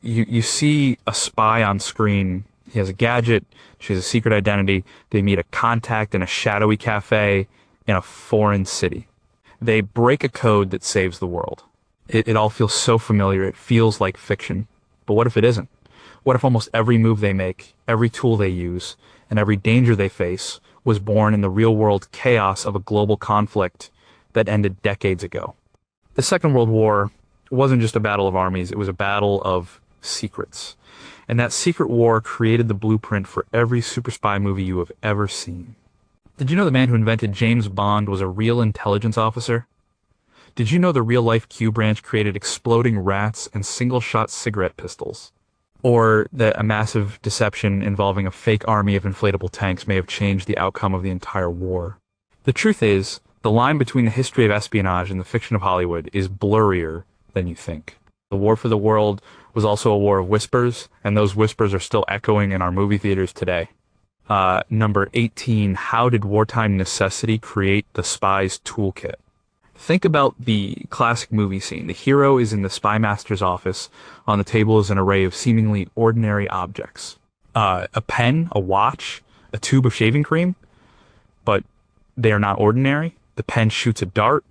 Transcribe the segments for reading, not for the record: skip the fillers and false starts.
You see a spy on screen. He has a gadget. She has a secret identity. They meet a contact in a shadowy cafe in a foreign city. They break a code that saves the world. It all feels so familiar. It feels like fiction. But what if it isn't? What if almost every move they make, every tool they use, and every danger they face was born in the real-world chaos of a global conflict that ended decades ago? The Second World War wasn't just a battle of armies, it was a battle of secrets. And that secret war created the blueprint for every super spy movie you have ever seen. Did you know the man who invented James Bond was a real intelligence officer? Did you know the real-life Q branch created exploding rats and single-shot cigarette pistols? Or that a massive deception involving a fake army of inflatable tanks may have changed the outcome of the entire war? The truth is, the line between the history of espionage and the fiction of Hollywood is blurrier than you think. The War for the World was also a war of whispers, and those whispers are still echoing in our movie theaters today. Number 18, how did wartime necessity create the spy's toolkit? Think about the classic movie scene. The hero is in the spy master's office. On the table is an array of seemingly ordinary objects. A pen, a watch, a tube of shaving cream, but they are not ordinary. The pen shoots a dart.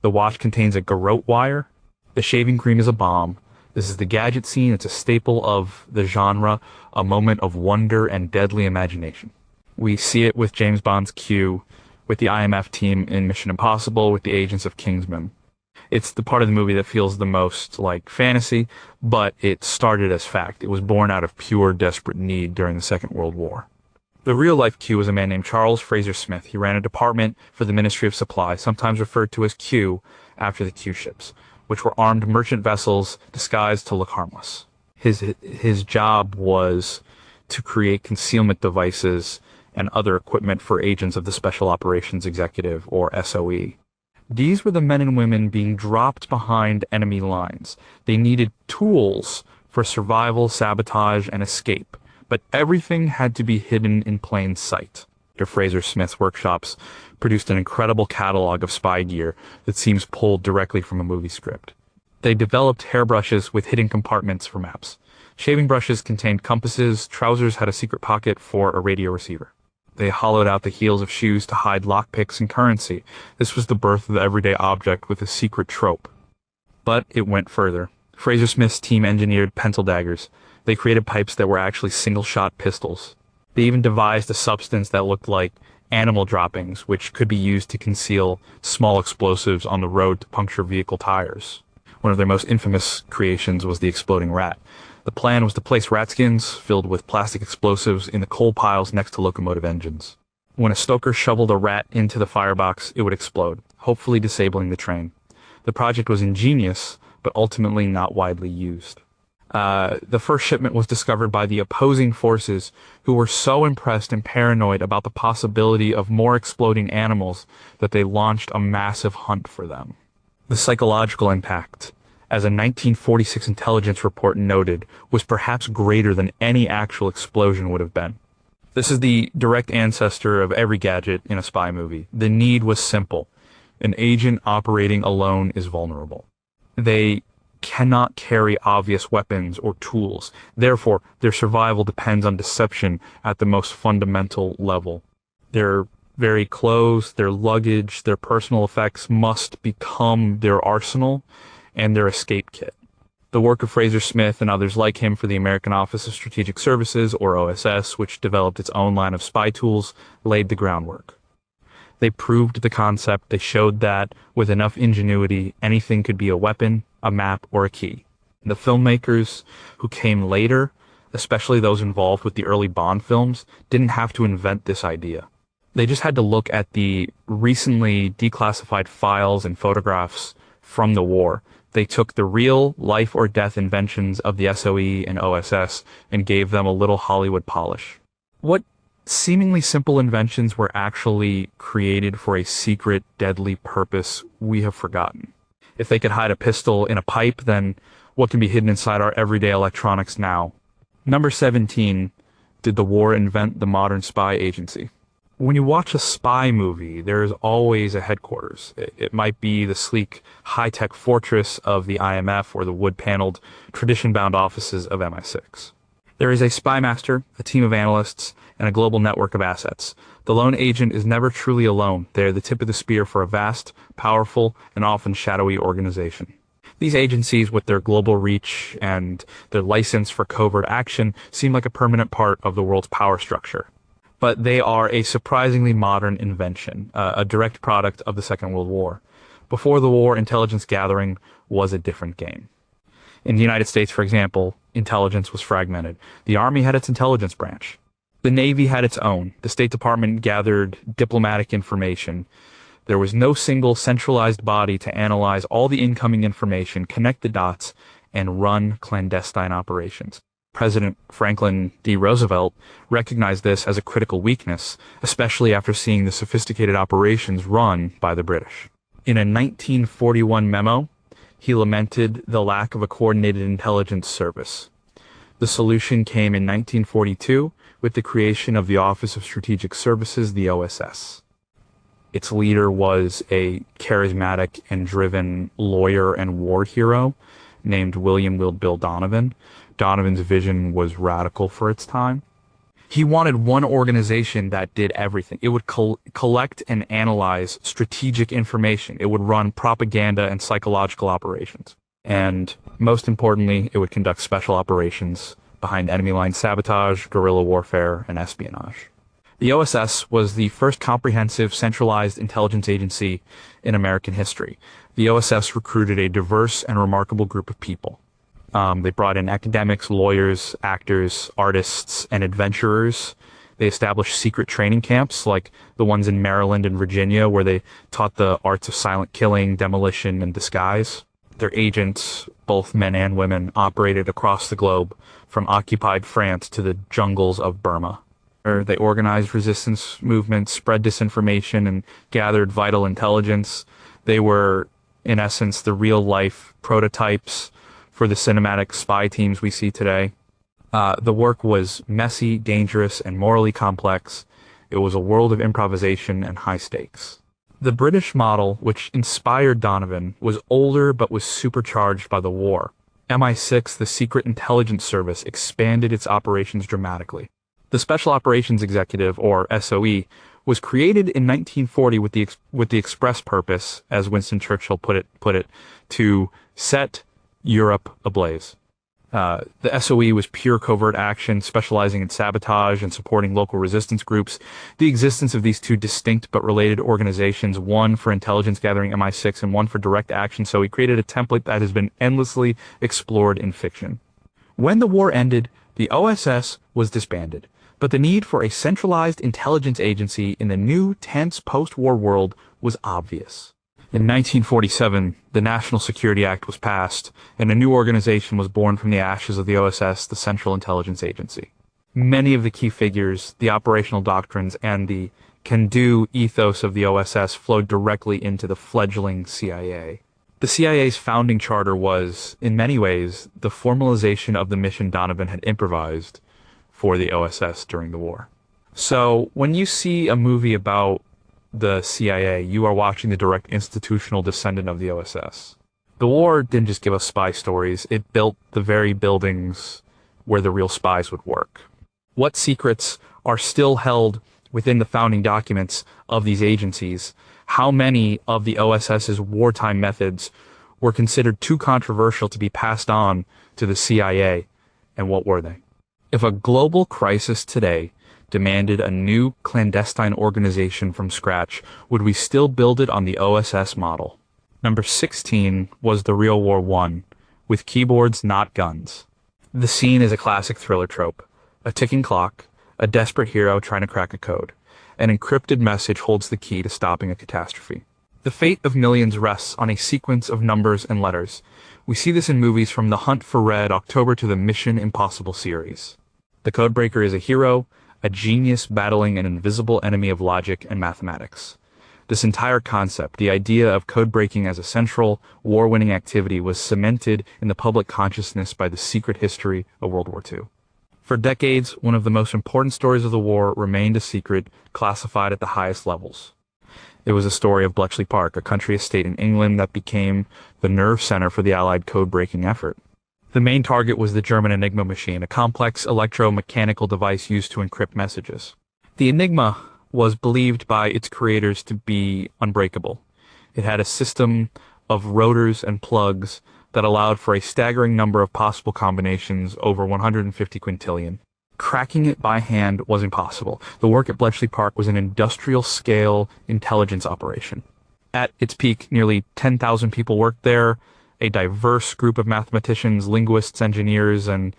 The watch contains a garrote wire. The shaving cream is a bomb. This is the gadget scene. It's a staple of the genre, a moment of wonder and deadly imagination. We see it with James Bond's Q, with the IMF team in Mission Impossible, with the agents of Kingsman. It's the part of the movie that feels the most like fantasy, but it started as fact. It was born out of pure desperate need during the Second World War. The real-life Q was a man named Charles Fraser-Smith. He ran a department for the Ministry of Supply, sometimes referred to as Q after the Q ships, which were armed merchant vessels disguised to look harmless. His job was to create concealment devices and other equipment for agents of the Special Operations Executive, or SOE. These were the men and women being dropped behind enemy lines. They needed tools for survival, sabotage, and escape, but everything had to be hidden in plain sight. Dr. Fraser-Smith's workshops produced an incredible catalog of spy gear that seems pulled directly from a movie script. They developed hairbrushes with hidden compartments for maps. Shaving brushes contained compasses, trousers had a secret pocket for a radio receiver. They hollowed out the heels of shoes to hide lockpicks and currency. This was the birth of the everyday object with a secret trope. But it went further. Fraser-Smith's team engineered pencil daggers. They created pipes that were actually single-shot pistols. They even devised a substance that looked like animal droppings, which could be used to conceal small explosives on the road to puncture vehicle tires. One of their most infamous creations was the exploding rat. The plan was to place rat skins filled with plastic explosives in the coal piles next to locomotive engines. When a stoker shoveled a rat into the firebox, it would explode, hopefully disabling the train. The project was ingenious, but ultimately not widely used. The first shipment was discovered by the opposing forces, who were so impressed and paranoid about the possibility of more exploding animals that they launched a massive hunt for them. The psychological impact, as a 1946 intelligence report noted, was perhaps greater than any actual explosion would have been. This is the direct ancestor of every gadget in a spy movie. The need was simple. An agent operating alone is vulnerable. They cannot carry obvious weapons or tools. Therefore, their survival depends on deception at the most fundamental level. Their very clothes, their luggage, their personal effects must become their arsenal and their escape kit. The work of Fraser-Smith and others like him for the American Office of Strategic Services, or OSS, which developed its own line of spy tools, laid the groundwork. They proved the concept. They showed that with enough ingenuity, anything could be a weapon, a map, or a key. The filmmakers who came later, especially those involved with the early Bond films, didn't have to invent this idea. They just had to look at the recently declassified files and photographs from the war. They took the real life or death inventions of the SOE and OSS and gave them a little Hollywood polish. What seemingly simple inventions were actually created for a secret, deadly purpose we have forgotten. If they could hide a pistol in a pipe, then what can be hidden inside our everyday electronics now? Number 17, did the war invent the modern spy agency? When you watch a spy movie, there's always a headquarters. It might be the sleek, high-tech fortress of the IMF or the wood-paneled, tradition-bound offices of MI6. There is a spy master, a team of analysts, and a global network of assets. The lone agent is never truly alone. They are the tip of the spear for a vast, powerful, and often shadowy organization. These agencies, with their global reach and their license for covert action, seem like a permanent part of the world's power structure. But they are a surprisingly modern invention, a direct product of the Second World War. Before the war, intelligence gathering was a different game. In the United States, for example, intelligence was fragmented. The Army had its intelligence branch. The Navy had its own. The State Department gathered diplomatic information. There was no single centralized body to analyze all the incoming information, connect the dots, and run clandestine operations. President Franklin D. Roosevelt recognized this as a critical weakness, especially after seeing the sophisticated operations run by the British. In a 1941 memo, he lamented the lack of a coordinated intelligence service. The solution came in 1942 with the creation of the Office of Strategic Services, the OSS. Its leader was a charismatic and driven lawyer and war hero named William Wild Bill Donovan. Donovan's vision was radical for its time. He wanted one organization that did everything. It would collect and analyze strategic information. It would run propaganda and psychological operations. And most importantly, it would conduct special operations behind enemy line sabotage, guerrilla warfare, and espionage. The OSS was the first comprehensive centralized intelligence agency in American history. The OSS recruited a diverse and remarkable group of people. They brought in academics, lawyers, actors, artists, and adventurers. They established secret training camps like the ones in Maryland and Virginia, where they taught the arts of silent killing, demolition, and disguise. Their agents, both men and women, operated across the globe, from occupied France to the jungles of Burma. They organized resistance movements, spread disinformation, and gathered vital intelligence. They were, in essence, the real-life prototypes for the cinematic spy teams we see today. The work was messy, dangerous, and morally complex. It was a world of improvisation and high stakes. The British model, which inspired Donovan, was older but was supercharged by the war. MI6, the Secret Intelligence Service, expanded its operations dramatically. The Special Operations Executive, or SOE, was created in 1940 with the express purpose, as Winston Churchill put it, to set Europe ablaze. The SOE was pure covert action, specializing in sabotage and supporting local resistance groups. The existence of these two distinct but related organizations, one for intelligence gathering, MI6, and one for direct action, so he created a template that has been endlessly explored in fiction. When the war ended, the OSS was disbanded, but the need for a centralized intelligence agency in the new, tense post-war world was obvious. In 1947, the National Security Act was passed, and a new organization was born from the ashes of the OSS, the Central Intelligence Agency. Many of the key figures, the operational doctrines, and the can-do ethos of the OSS flowed directly into the fledgling CIA. The CIA's founding charter was, in many ways, the formalization of the mission Donovan had improvised for the OSS during the war. So, when you see a movie about the CIA, you are watching the direct institutional descendant of the OSS. The war didn't just give us spy stories, it built the very buildings where the real spies would work. What secrets are still held within the founding documents of these agencies? How many of the OSS's wartime methods were considered too controversial to be passed on to the CIA, and what were they? If a global crisis today demanded a new clandestine organization from scratch, would we still build it on the OSS model? Number 16 was the Real War I, with keyboards, not guns. The scene is a classic thriller trope. A ticking clock, a desperate hero trying to crack a code. An encrypted message holds the key to stopping a catastrophe. The fate of millions rests on a sequence of numbers and letters. We see this in movies from The Hunt for Red October to the Mission Impossible series. The codebreaker is a hero, a genius battling an invisible enemy of logic and mathematics. This entire concept, the idea of code-breaking as a central, war-winning activity, was cemented in the public consciousness by the secret history of World War II. For decades, one of the most important stories of the war remained a secret, classified at the highest levels. It was a story of Bletchley Park, a country estate in England that became the nerve center for the Allied code-breaking effort. The main target was the German Enigma machine, a complex electromechanical device used to encrypt messages. The Enigma was believed by its creators to be unbreakable. It had a system of rotors and plugs that allowed for a staggering number of possible combinations, over 150 quintillion. Cracking it by hand was impossible. The work at Bletchley Park was an industrial-scale intelligence operation. At its peak, nearly 10,000 people worked there, a diverse group of mathematicians, linguists, engineers, and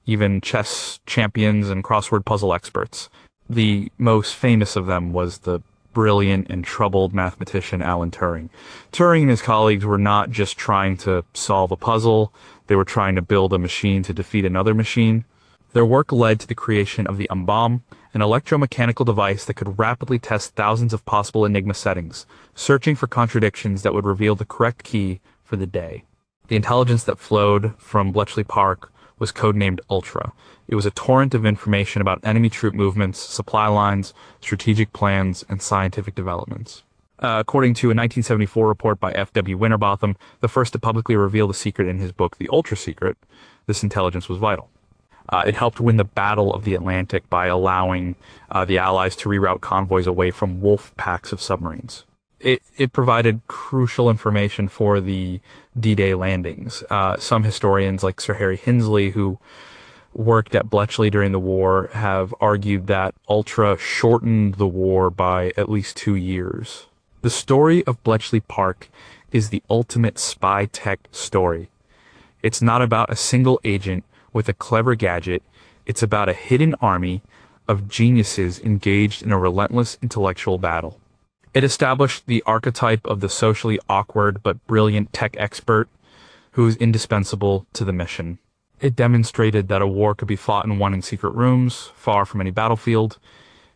even chess champions and crossword puzzle experts. The most famous of them was the brilliant and troubled mathematician Alan Turing. Turing and his colleagues were not just trying to solve a puzzle, they were trying to build a machine to defeat another machine. Their work led to the creation of the bomb, an electromechanical device that could rapidly test thousands of possible Enigma settings, searching for contradictions that would reveal the correct key for the day. The intelligence that flowed from Bletchley Park was codenamed Ultra. It was a torrent of information about enemy troop movements, supply lines, strategic plans, and scientific developments. According to a 1974 report by F.W. Winterbottom, the first to publicly reveal the secret in his book, The Ultra Secret, this intelligence was vital. It helped win the Battle of the Atlantic by allowing the Allies to reroute convoys away from wolf packs of submarines. It provided crucial information for the D-Day landings. Some historians, like Sir Harry Hinsley, who worked at Bletchley during the war, have argued that Ultra shortened the war by at least 2 years. The story of Bletchley Park is the ultimate spy tech story. It's not about a single agent with a clever gadget. It's about a hidden army of geniuses engaged in a relentless intellectual battle. It established the archetype of the socially awkward but brilliant tech expert who is indispensable to the mission. It demonstrated that a war could be fought and won in secret rooms, far from any battlefield.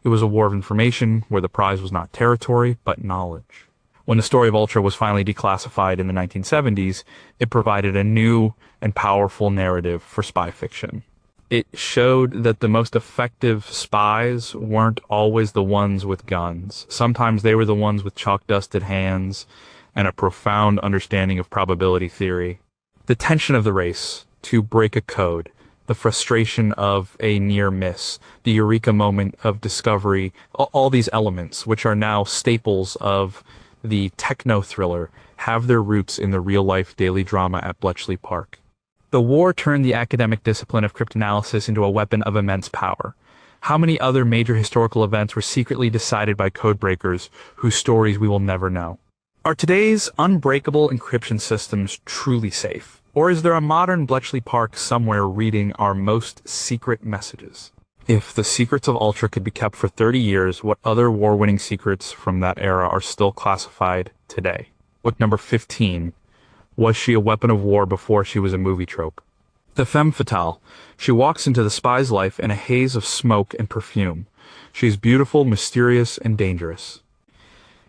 It was a war of information where the prize was not territory, but knowledge. When the story of Ultra was finally declassified in the 1970s, it provided a new and powerful narrative for spy fiction. It showed that the most effective spies weren't always the ones with guns. Sometimes they were the ones with chalk-dusted hands and a profound understanding of probability theory. The tension of the race to break a code, the frustration of a near miss, the eureka moment of discovery, all these elements, which are now staples of the techno-thriller, have their roots in the real-life daily drama at Bletchley Park. The war turned the academic discipline of cryptanalysis into a weapon of immense power. How many other major historical events were secretly decided by codebreakers whose stories we will never know? Are today's unbreakable encryption systems truly safe? Or is there a modern Bletchley Park somewhere reading our most secret messages? If the secrets of Ultra could be kept for 30 years, what other war-winning secrets from that era are still classified today? Book number 15. Was she a weapon of war before she was a movie trope? The femme fatale. She walks into the spy's life in a haze of smoke and perfume. She is beautiful, mysterious, and dangerous.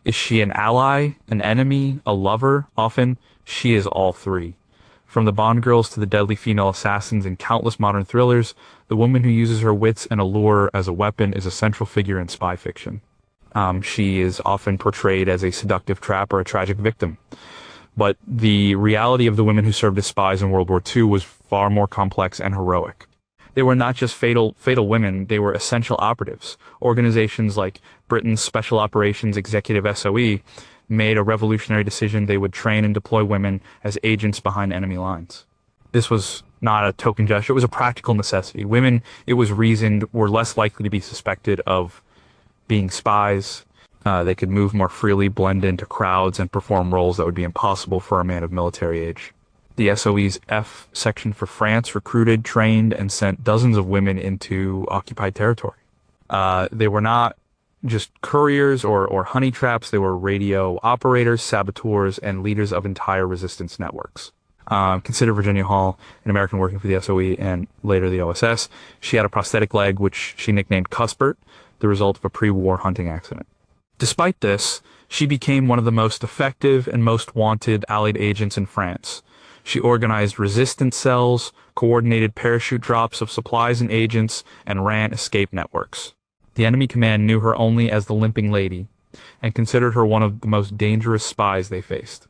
Is she an ally, an enemy, a lover? Often, she is all three. From the Bond girls to the deadly female assassins in countless modern thrillers, the woman who uses her wits and allure as a weapon is a central figure in spy fiction. She is often portrayed as a seductive trap or a tragic victim. But the reality of the women who served as spies in World War II was far more complex and heroic. They were not just fatal women, they were essential operatives. Organizations like Britain's Special Operations Executive SOE made a revolutionary decision. They would train and deploy women as agents behind enemy lines. This was not a token gesture, it was a practical necessity. Women, it was reasoned, were less likely to be suspected of being spies. They could move more freely, blend into crowds, and perform roles that would be impossible for a man of military age. The SOE's F section for France recruited, trained, and sent dozens of women into occupied territory. They were not just couriers or honey traps, they were radio operators, saboteurs, and leaders of entire resistance networks. Consider Virginia Hall, an American working for the SOE and later the OSS. She had a prosthetic leg, which she nicknamed Cuthbert, the result of a pre-war hunting accident. Despite this, she became one of the most effective and most wanted Allied agents in France. She organized resistance cells, coordinated parachute drops of supplies and agents, and ran escape networks. The enemy command knew her only as the Limping Lady, and considered her one of the most dangerous spies they faced.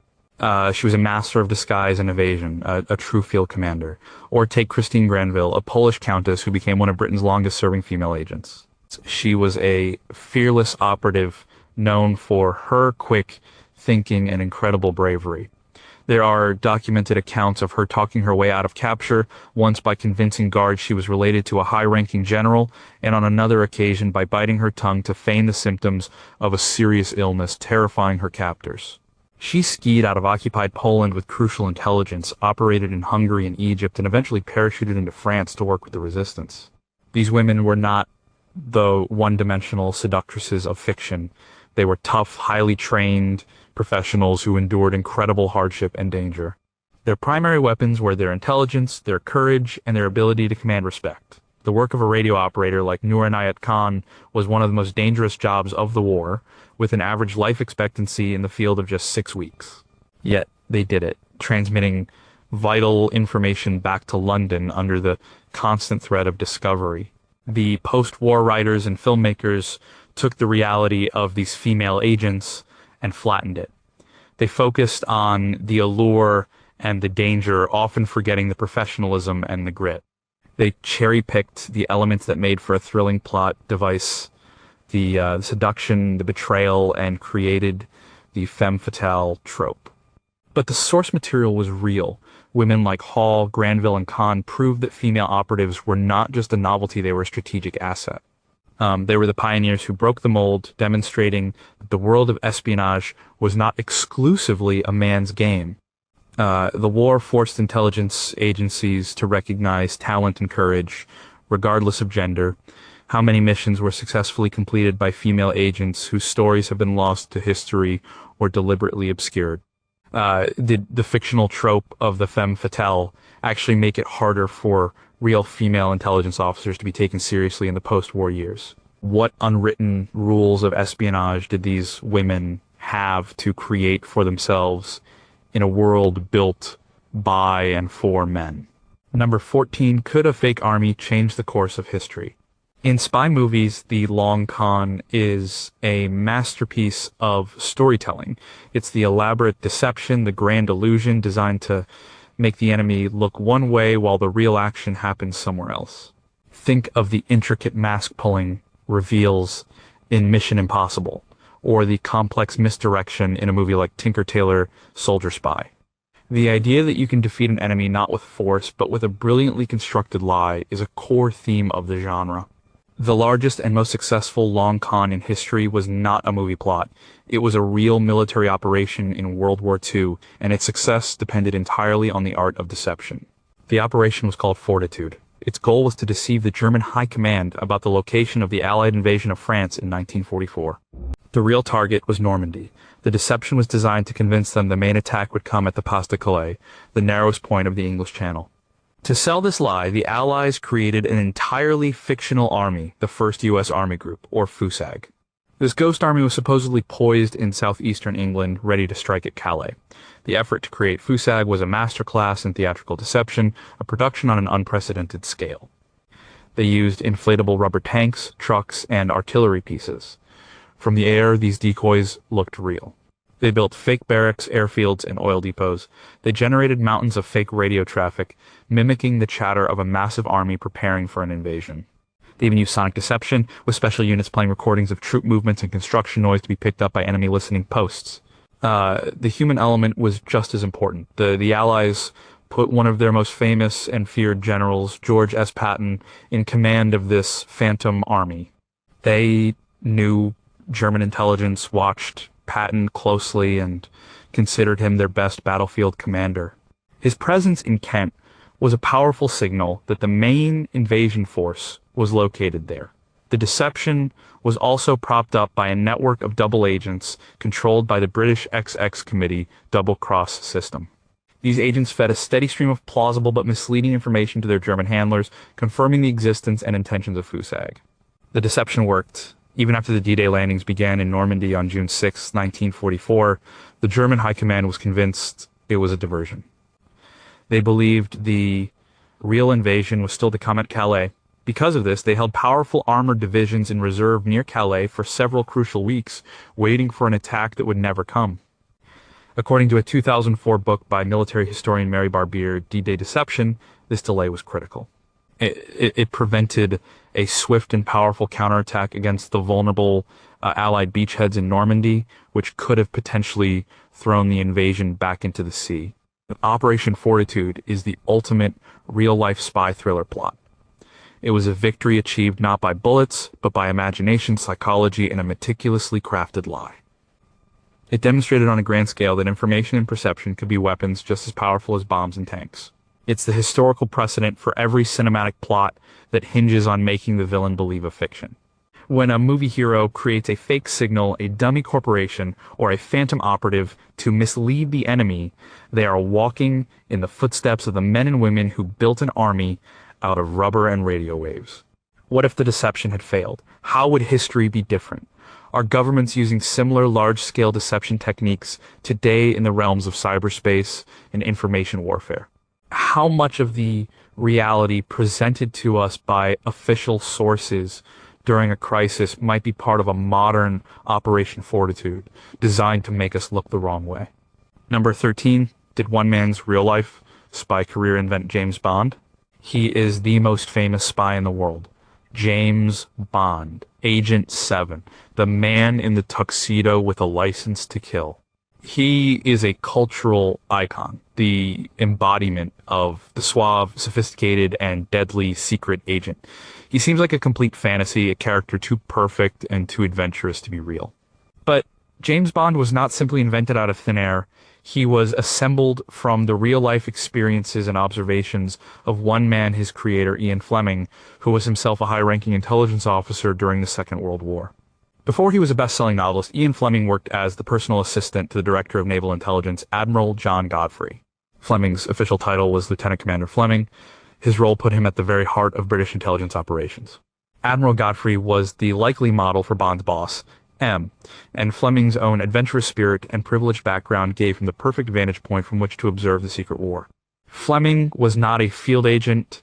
She was a master of disguise and evasion, a true field commander. Or take Christine Granville, a Polish countess who became one of Britain's longest-serving female agents. She was a fearless operative known for her quick thinking and incredible bravery. There are documented accounts of her talking her way out of capture, once by convincing guards she was related to a high-ranking general, and on another occasion by biting her tongue to feign the symptoms of a serious illness, terrifying her captors. She skied out of occupied Poland with crucial intelligence, operated in Hungary and Egypt, and eventually parachuted into France to work with the resistance. These women were not the one-dimensional seductresses of fiction. They were tough, highly trained professionals who endured incredible hardship and danger. Their primary weapons were their intelligence, their courage, and their ability to command respect. The work of a radio operator like Noor Inayat Khan was one of the most dangerous jobs of the war, with an average life expectancy in the field of just 6 weeks. Yet they did it, transmitting vital information back to London under the constant threat of discovery. The post-war writers and filmmakers took the reality of these female agents and flattened it. They focused on the allure and the danger, often forgetting the professionalism and the grit. They cherry-picked the elements that made for a thrilling plot device, the seduction, the betrayal, and created the femme fatale trope. But the source material was real. Women like Hall, Granville, and Khan proved that female operatives were not just a novelty, they were a strategic asset. They were the pioneers who broke the mold, demonstrating that the world of espionage was not exclusively a man's game. The war forced intelligence agencies to recognize talent and courage, regardless of gender. How many missions were successfully completed by female agents whose stories have been lost to history or deliberately obscured? Did the fictional trope of the femme fatale actually make it harder for real female intelligence officers to be taken seriously in the post-war years? What unwritten rules of espionage did these women have to create for themselves in a world built by and for men? Number 14, could a fake army change the course of history? In spy movies, the long con is a masterpiece of storytelling. It's the elaborate deception, the grand illusion designed to make the enemy look one way while the real action happens somewhere else. Think of the intricate mask-pulling reveals in Mission Impossible, or the complex misdirection in a movie like Tinker Tailor Soldier Spy. The idea that you can defeat an enemy not with force, but with a brilliantly constructed lie is a core theme of the genre. The largest and most successful long con in history was not a movie plot. It was a real military operation in World War II, and its success depended entirely on the art of deception. The operation was called Fortitude. Its goal was to deceive the German High Command about the location of the Allied invasion of France in 1944. The real target was Normandy. The deception was designed to convince them the main attack would come at the Pas de Calais, the narrowest point of the English Channel. To sell this lie, the Allies created an entirely fictional army, the 1st U.S. Army Group, or FUSAG. This ghost army was supposedly poised in southeastern England, ready to strike at Calais. The effort to create FUSAG was a masterclass in theatrical deception, a production on an unprecedented scale. They used inflatable rubber tanks, trucks, and artillery pieces. From the air, these decoys looked real. They built fake barracks, airfields, and oil depots. They generated mountains of fake radio traffic, mimicking the chatter of a massive army preparing for an invasion. They even used sonic deception, with special units playing recordings of troop movements and construction noise to be picked up by enemy listening posts. The human element was just as important. The Allies put one of their most famous and feared generals, George S. Patton, in command of this phantom army. They knew German intelligence, watched Patton closely, and considered him their best battlefield commander. His presence in Kent was a powerful signal that the main invasion force was located there. The deception was also propped up by a network of double agents controlled by the British XX Committee double-cross system. These agents fed a steady stream of plausible but misleading information to their German handlers, confirming the existence and intentions of FUSAG. The deception worked. Even after the D-Day landings began in Normandy on June 6, 1944, the German High Command was convinced it was a diversion. They believed the real invasion was still to come at Calais. Because of this, they held powerful armored divisions in reserve near Calais for several crucial weeks, waiting for an attack that would never come. According to a 2004 book by military historian Mary Barbier, D-Day Deception, this delay was critical. It prevented a swift and powerful counterattack against the vulnerable Allied beachheads in Normandy, which could have potentially thrown the invasion back into the sea. Operation Fortitude is the ultimate real-life spy thriller plot. It was a victory achieved not by bullets, but by imagination, psychology, and a meticulously crafted lie. It demonstrated on a grand scale that information and perception could be weapons just as powerful as bombs and tanks. It's the historical precedent for every cinematic plot that hinges on making the villain believe a fiction. When a movie hero creates a fake signal, a dummy corporation, or a phantom operative to mislead the enemy, they are walking in the footsteps of the men and women who built an army out of rubber and radio waves. What if the deception had failed? How would history be different? Are governments using similar large-scale deception techniques today in the realms of cyberspace and information warfare? How much of the reality presented to us by official sources during a crisis might be part of a modern Operation Fortitude designed to make us look the wrong way? Number 13, did one man's real-life spy career invent James Bond? He is the most famous spy in the world. James Bond, Agent 7, the man in the tuxedo with a license to kill. He is a cultural icon, the embodiment of the suave, sophisticated, and deadly secret agent. He seems like a complete fantasy, a character too perfect and too adventurous to be real. But James Bond was not simply invented out of thin air. He was assembled from the real-life experiences and observations of one man, his creator, Ian Fleming, who was himself a high-ranking intelligence officer during the Second World War. Before he was a best-selling novelist, Ian Fleming worked as the personal assistant to the Director of Naval Intelligence, Admiral John Godfrey. Fleming's official title was Lieutenant Commander Fleming. His role put him at the very heart of British intelligence operations. Admiral Godfrey was the likely model for Bond's boss, M, and Fleming's own adventurous spirit and privileged background gave him the perfect vantage point from which to observe the secret war. Fleming was not a field agent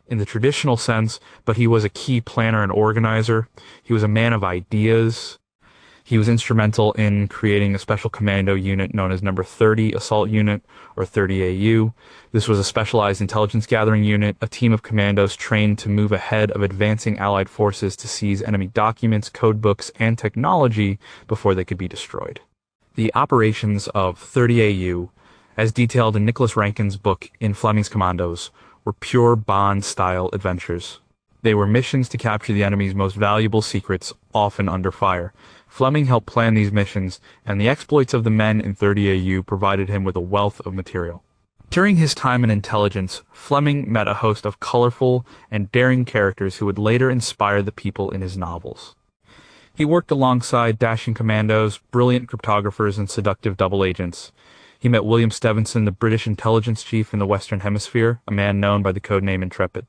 in the traditional sense, but he was a key planner and organizer. He was a man of ideas. He was instrumental in creating a special commando unit known as Number 30 Assault Unit, or 30AU. This was a specialized intelligence gathering unit, a team of commandos trained to move ahead of advancing Allied forces to seize enemy documents, codebooks, and technology before they could be destroyed. The operations of 30AU, as detailed in Nicholas Rankin's book In Fleming's Commandos, were pure Bond-style adventures. They were missions to capture the enemy's most valuable secrets, often under fire. Fleming helped plan these missions, and the exploits of the men in 30AU provided him with a wealth of material. During his time in intelligence, Fleming met a host of colorful and daring characters who would later inspire the people in his novels. He worked alongside dashing commandos, brilliant cryptographers, and seductive double agents. He met William Stevenson, the British intelligence chief in the Western Hemisphere, a man known by the codename Intrepid.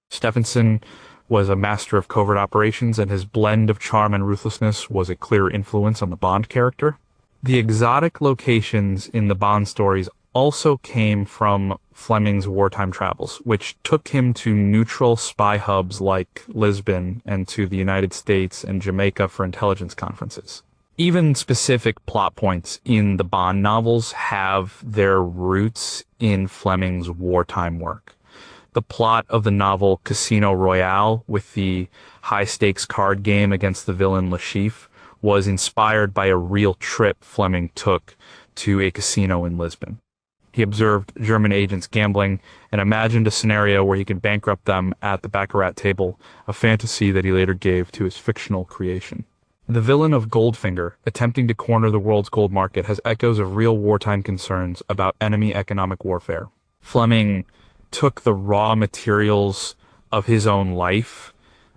Stevenson was a master of covert operations, and his blend of charm and ruthlessness was a clear influence on the Bond character. The exotic locations in the Bond stories also came from Fleming's wartime travels, which took him to neutral spy hubs like Lisbon and to the United States and Jamaica for intelligence conferences. Even specific plot points in the Bond novels have their roots in Fleming's wartime work. The plot of the novel Casino Royale, with the high-stakes card game against the villain Le Chiffre, was inspired by a real trip Fleming took to a casino in Lisbon. He observed German agents gambling and imagined a scenario where he could bankrupt them at the baccarat table, a fantasy that he later gave to his fictional creation. The villain of Goldfinger, attempting to corner the world's gold market, has echoes of real wartime concerns about enemy economic warfare. Fleming took the raw materials of his own life,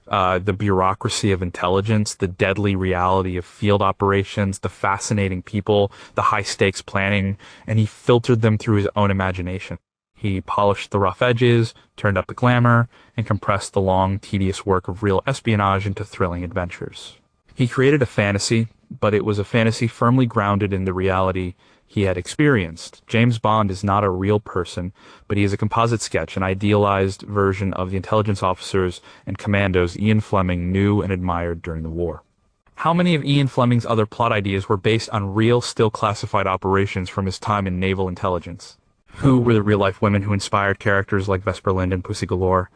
the bureaucracy of intelligence, the deadly reality of field operations, the fascinating people, the high-stakes planning, and he filtered them through his own imagination. He polished the rough edges, turned up the glamour, and compressed the long, tedious work of real espionage into thrilling adventures. He created a fantasy but it was a fantasy firmly grounded in the reality he had experienced. James Bond is not a real person, but he is a composite sketch, an idealized version of the intelligence officers and commandos Ian Fleming knew and admired during the war. How many of Ian Fleming's other plot ideas were based on real, still classified operations from his time in naval intelligence? Who were the real-life women who inspired characters like Vesper Lynd and Pussy Galore?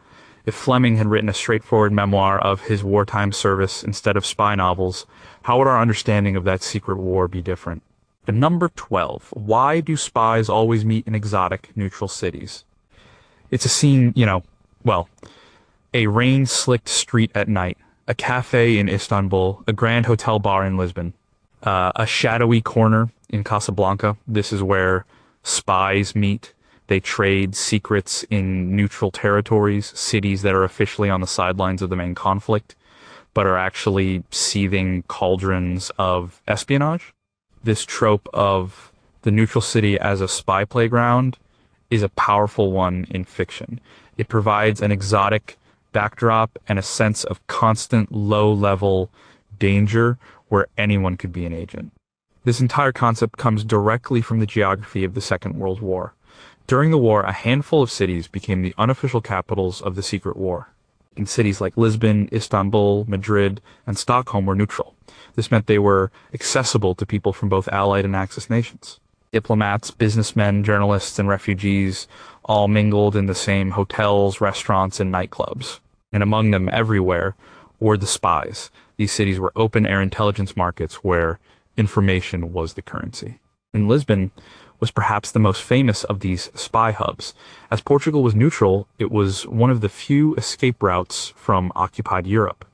If Fleming had written a straightforward memoir of his wartime service instead of spy novels, how would our understanding of that secret war be different? The number 12. Why do spies always meet in exotic, neutral cities? It's a scene, a rain-slicked street at night, a cafe in Istanbul, a grand hotel bar in Lisbon, a shadowy corner in Casablanca. This is where spies meet. They trade secrets in neutral territories, cities that are officially on the sidelines of the main conflict, but are actually seething cauldrons of espionage. This trope of the neutral city as a spy playground is a powerful one in fiction. It provides an exotic backdrop and a sense of constant low-level danger where anyone could be an agent. This entire concept comes directly from the geography of the Second World War. During the war, a handful of cities became the unofficial capitals of the secret war. In cities like Lisbon, Istanbul, Madrid, and Stockholm were neutral. This meant they were accessible to people from both Allied and Axis nations. Diplomats, businessmen, journalists, and refugees all mingled in the same hotels, restaurants, and nightclubs. And among them everywhere were the spies. These cities were open-air intelligence markets where information was the currency. In Lisbon was perhaps the most famous of these spy hubs. As Portugal was neutral, it was one of the few escape routes from occupied Europe.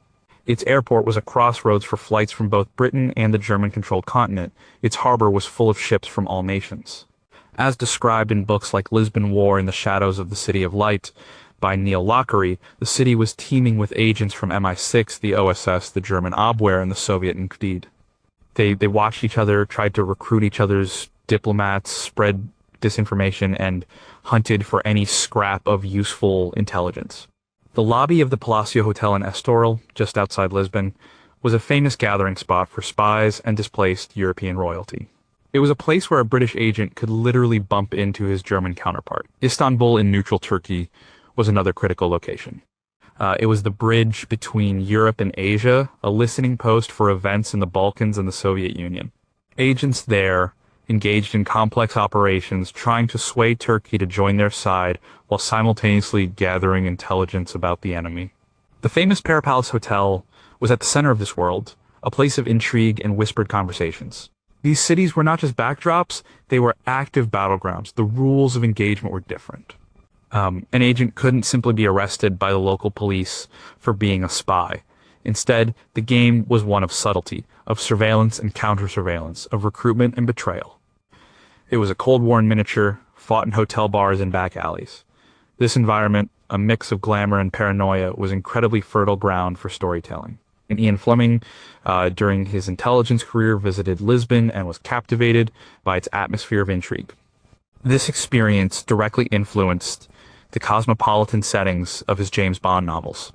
Its airport was a crossroads for flights from both Britain and the German-controlled continent. Its harbor was full of ships from all nations. As described in books like Lisbon War in the Shadows of the City of Light by Neil Lockery, the city was teeming with agents from MI6, the OSS, the German Abwehr, and the Soviet Nkvd. They watched each other, tried to recruit each other's diplomats, spread disinformation, and hunted for any scrap of useful intelligence. The lobby of the Palacio Hotel in Estoril, just outside Lisbon, was a famous gathering spot for spies and displaced European royalty. It was a place where a British agent could literally bump into his German counterpart. Istanbul in neutral Turkey was another critical location. It was the bridge between Europe and Asia, a listening post for events in the Balkans and the Soviet Union. Agents there engaged in complex operations trying to sway Turkey to join their side while simultaneously gathering intelligence about the enemy. The famous Palace Hotel was at the center of this world, a place of intrigue and whispered conversations. These cities were not just backdrops, they were active battlegrounds. The rules of engagement were different. An agent couldn't simply be arrested by the local police for being a spy. Instead, the game was one of subtlety, of surveillance and counter-surveillance, of recruitment and betrayal. It was a Cold War in miniature, fought in hotel bars and back alleys. This environment, a mix of glamour and paranoia, was incredibly fertile ground for storytelling. And Ian Fleming, during his intelligence career, visited Lisbon and was captivated by its atmosphere of intrigue. This experience directly influenced the cosmopolitan settings of his James Bond novels.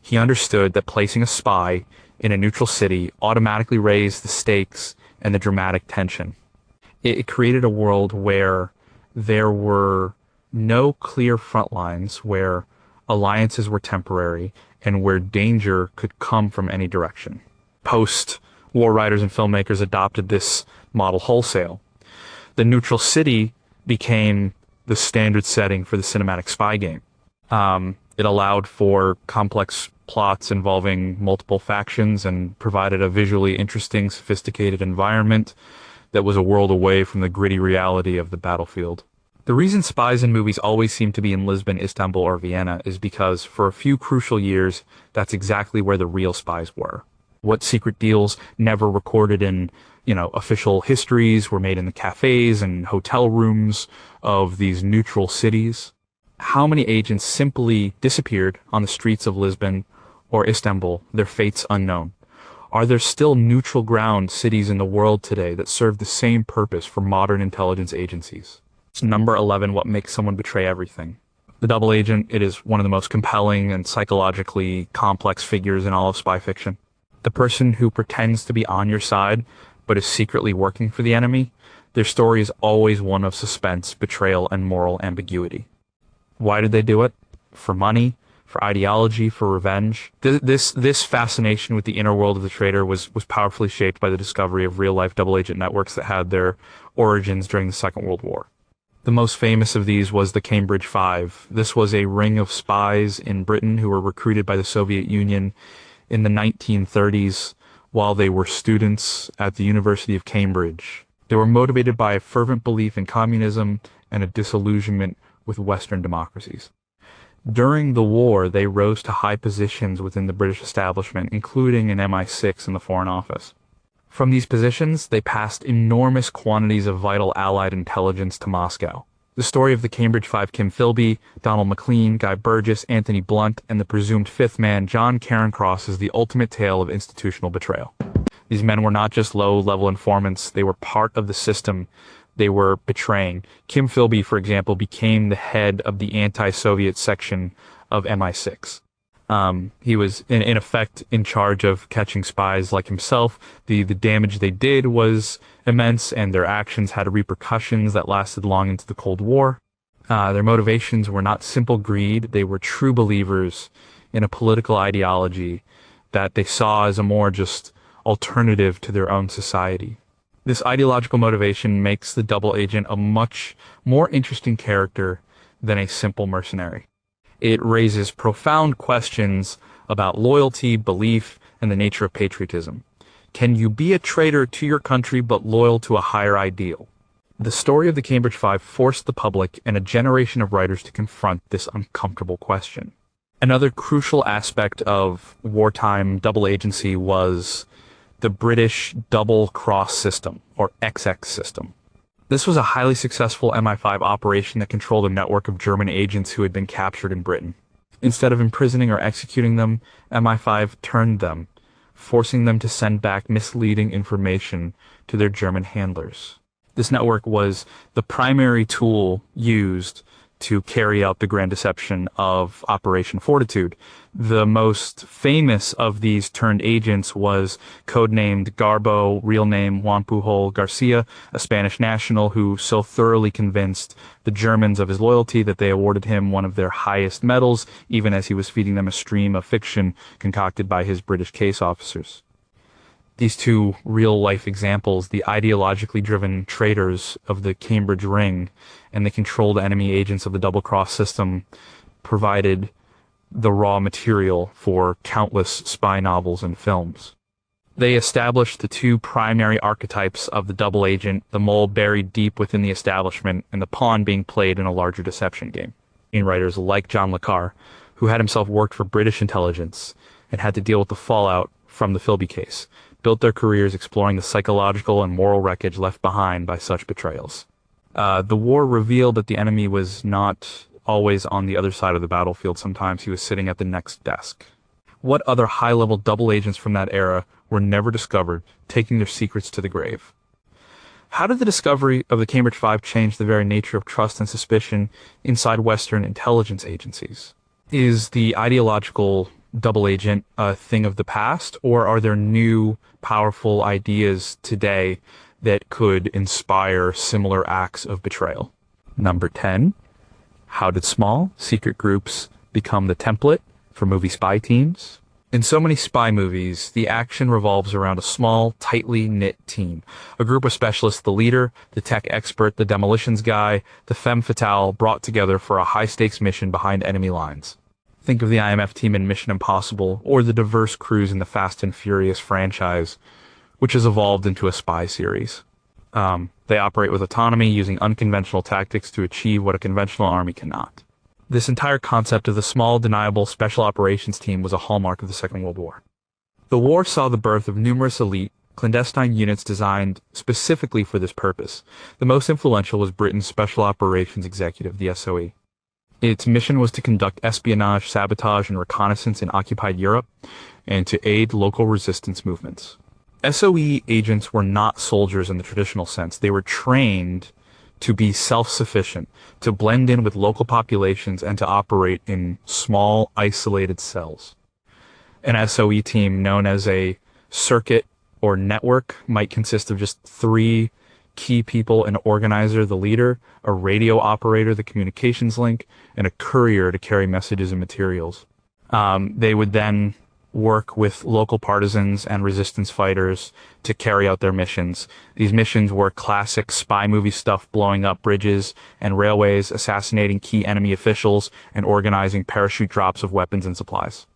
He understood that placing a spy in a neutral city automatically raised the stakes and the dramatic tension. It created a world where there were no clear front lines, where alliances were temporary, and where danger could come from any direction. Post-war writers and filmmakers adopted this model wholesale. The neutral city became the standard setting for the cinematic spy game. It allowed for complex plots involving multiple factions and provided a visually interesting, sophisticated environment that was a world away from the gritty reality of the battlefield. The reason spies in movies always seem to be in Lisbon, Istanbul, or Vienna is because for a few crucial years, that's exactly where the real spies were. What secret deals never recorded in, official histories were made in the cafes and hotel rooms of these neutral cities. How many agents simply disappeared on the streets of Lisbon or Istanbul, their fates unknown? Are there still neutral ground cities in the world today that serve the same purpose for modern intelligence agencies? It's number 11, what makes someone betray everything. The double agent, it is one of the most compelling and psychologically complex figures in all of spy fiction. The person who pretends to be on your side but is secretly working for the enemy, their story is always one of suspense, betrayal, and moral ambiguity. Why did they do it? For money, for ideology, for revenge. This fascination with the inner world of the traitor was powerfully shaped by the discovery of real-life double-agent networks that had their origins during the Second World War. The most famous of these was the Cambridge Five. This was a ring of spies in Britain who were recruited by the Soviet Union in the 1930s while they were students at the University of Cambridge. They were motivated by a fervent belief in communism and a disillusionment with Western democracies. During the war, they rose to high positions within the British establishment, including in MI6 in the Foreign Office. From these positions, they passed enormous quantities of vital Allied intelligence to Moscow. The story of the Cambridge Five, Kim Philby, Donald MacLean, Guy Burgess, Anthony Blunt, and the presumed fifth man, John Cairncross, is the ultimate tale of institutional betrayal. These men were not just low-level informants, they were part of the system they were betraying. Kim Philby, for example, became the head of the anti-Soviet section of MI6. He was, in effect, in charge of catching spies like himself. The damage they did was immense, and their actions had repercussions that lasted long into the Cold War. Their motivations were not simple greed. They were true believers in a political ideology that they saw as a more just alternative to their own society. This ideological motivation makes the double agent a much more interesting character than a simple mercenary. It raises profound questions about loyalty, belief, and the nature of patriotism. Can you be a traitor to your country but loyal to a higher ideal? The story of the Cambridge Five forced the public and a generation of writers to confront this uncomfortable question. Another crucial aspect of wartime double agency was the British double cross system, or XX system. This was a highly successful MI5 operation that controlled a network of German agents who had been captured in Britain. Instead of imprisoning or executing them, MI5 turned them, forcing them to send back misleading information to their German handlers. This network was the primary tool used to carry out the grand deception of Operation Fortitude. The most famous of these turned agents was codenamed Garbo, real name Juan Pujol Garcia, a Spanish national who so thoroughly convinced the Germans of his loyalty that they awarded him one of their highest medals, even as he was feeding them a stream of fiction concocted by his British case officers. These two real-life examples, the ideologically driven traitors of the Cambridge Ring and the controlled enemy agents of the double-cross system, provided the raw material for countless spy novels and films. They established the two primary archetypes of the double agent, the mole buried deep within the establishment and the pawn being played in a larger deception game. Writers like John le Carre, who had himself worked for British intelligence and had to deal with the fallout from the Philby case, built their careers exploring the psychological and moral wreckage left behind by such betrayals. The war revealed that the enemy was not always on the other side of the battlefield. Sometimes he was sitting at the next desk. What other high-level double agents from that era were never discovered, taking their secrets to the grave? How did the discovery of the Cambridge Five change the very nature of trust and suspicion inside Western intelligence agencies? Is the ideological double agent a thing of the past, or are there new, powerful ideas today that could inspire similar acts of betrayal? Number 10. How did small, secret groups become the template for movie spy teams? In so many spy movies, the action revolves around a small, tightly knit team. A group of specialists, the leader, the tech expert, the demolitions guy, the femme fatale, brought together for a high-stakes mission behind enemy lines. Think of the IMF team in Mission Impossible, or the diverse crews in the Fast and Furious franchise, which has evolved into a spy series. They operate with autonomy, using unconventional tactics to achieve what a conventional army cannot. This entire concept of the small, deniable special operations team was a hallmark of the Second World War. The war saw the birth of numerous elite, clandestine units designed specifically for this purpose. The most influential was Britain's Special Operations Executive, the SOE. Its mission was to conduct espionage, sabotage, and reconnaissance in occupied Europe, and to aid local resistance movements. SOE agents were not soldiers in the traditional sense. They were trained to be self-sufficient, to blend in with local populations, and to operate in small, isolated cells. An SOE team known as a circuit or network might consist of just three key people: an organizer, the leader, a radio operator, the communications link, and a courier to carry messages and materials. They would then work with local partisans and resistance fighters to carry out their missions. These missions were classic spy movie stuff: blowing up bridges and railways, assassinating key enemy officials, and organizing parachute drops of weapons and supplies.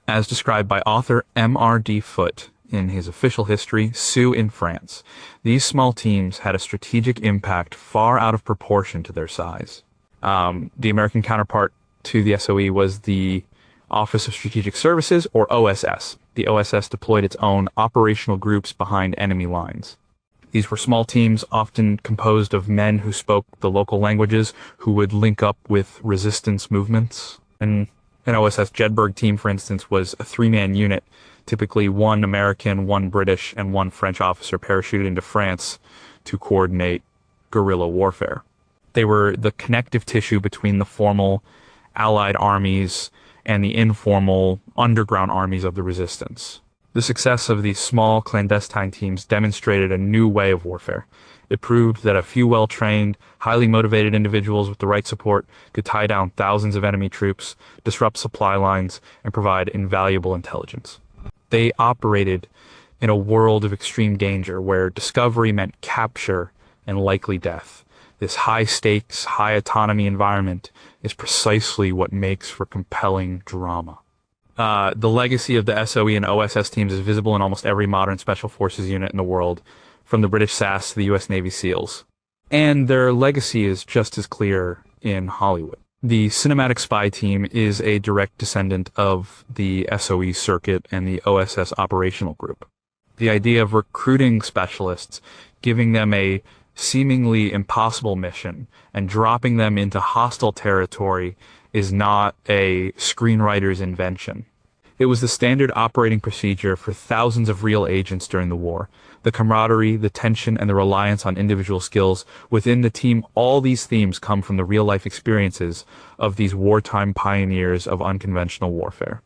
As described by author M.R.D. Foote in his official history, Sioux in France, these small teams had a strategic impact far out of proportion to their size. The American counterpart to the SOE was the Office of Strategic Services, or OSS. The OSS deployed its own operational groups behind enemy lines. These were small teams, often composed of men who spoke the local languages, who would link up with resistance movements. And an OSS Jedburgh team, for instance, was a three-man unit, typically one American, one British, and one French officer parachuted into France to coordinate guerrilla warfare. They were the connective tissue between the formal Allied armies and the informal underground armies of the resistance. The success of these small clandestine teams demonstrated a new way of warfare. It proved that a few well-trained, highly motivated individuals with the right support could tie down thousands of enemy troops, disrupt supply lines, and provide invaluable intelligence. They operated in a world of extreme danger where discovery meant capture and likely death. This high-stakes, high-autonomy environment is precisely what makes for compelling drama. The legacy of the SOE and OSS teams is visible in almost every modern special forces unit in the world, from the British SAS to the US Navy SEALs. And their legacy is just as clear in Hollywood. The cinematic spy team is a direct descendant of the SOE circuit and the OSS operational group. The idea of recruiting specialists, giving them a seemingly impossible mission, and dropping them into hostile territory is not a screenwriter's invention. It was the standard operating procedure for thousands of real agents during the war. The camaraderie, the tension, and the reliance on individual skills within the team, all these themes come from the real-life experiences of these wartime pioneers of unconventional warfare.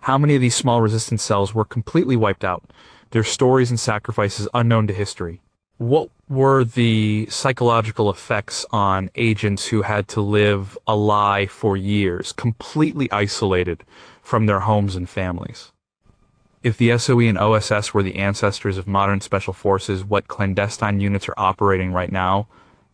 How many of these small resistance cells were completely wiped out, their stories and sacrifices unknown to history? What were the psychological effects on agents who had to live a lie for years, completely isolated from their homes and families? If the SOE and OSS were the ancestors of modern special forces, what clandestine units are operating right now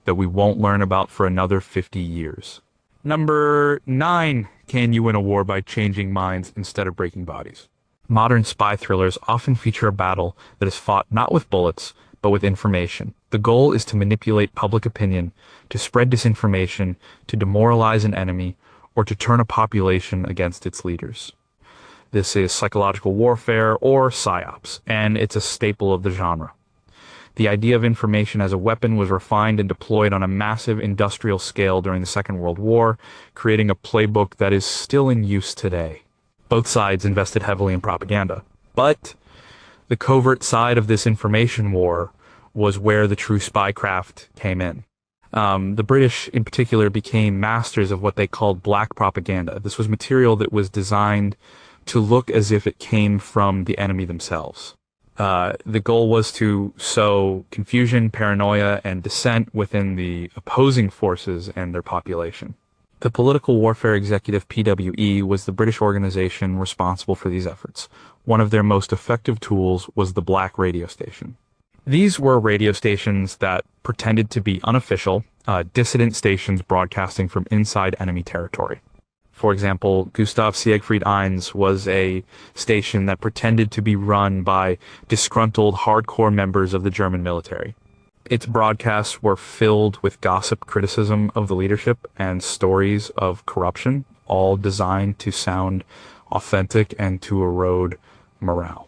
that we won't learn about for another 50 years? Number 9. Can you win a war by changing minds instead of breaking bodies? Modern spy thrillers often feature a battle that is fought not with bullets, but with information. The goal is to manipulate public opinion, to spread disinformation, to demoralize an enemy, or to turn a population against its leaders. This is psychological warfare, or psyops, and it's a staple of the genre. The idea of information as a weapon was refined and deployed on a massive industrial scale during the Second World War, creating a playbook that is still in use today. Both sides invested heavily in propaganda, but the covert side of this information war was where the true spycraft came in. The British, in particular, became masters of what they called black propaganda. This was material that was designed to look as if it came from the enemy themselves. The goal was to sow confusion, paranoia, and dissent within the opposing forces and their population. The Political Warfare Executive PWE was the British organization responsible for these efforts. One of their most effective tools was the black radio station. These were radio stations that pretended to be unofficial, dissident stations broadcasting from inside enemy territory. For example, Gustav Siegfried Eins was a station that pretended to be run by disgruntled hardcore members of the German military. Its broadcasts were filled with gossip criticism of the leadership and stories of corruption, all designed to sound authentic and to erode morale.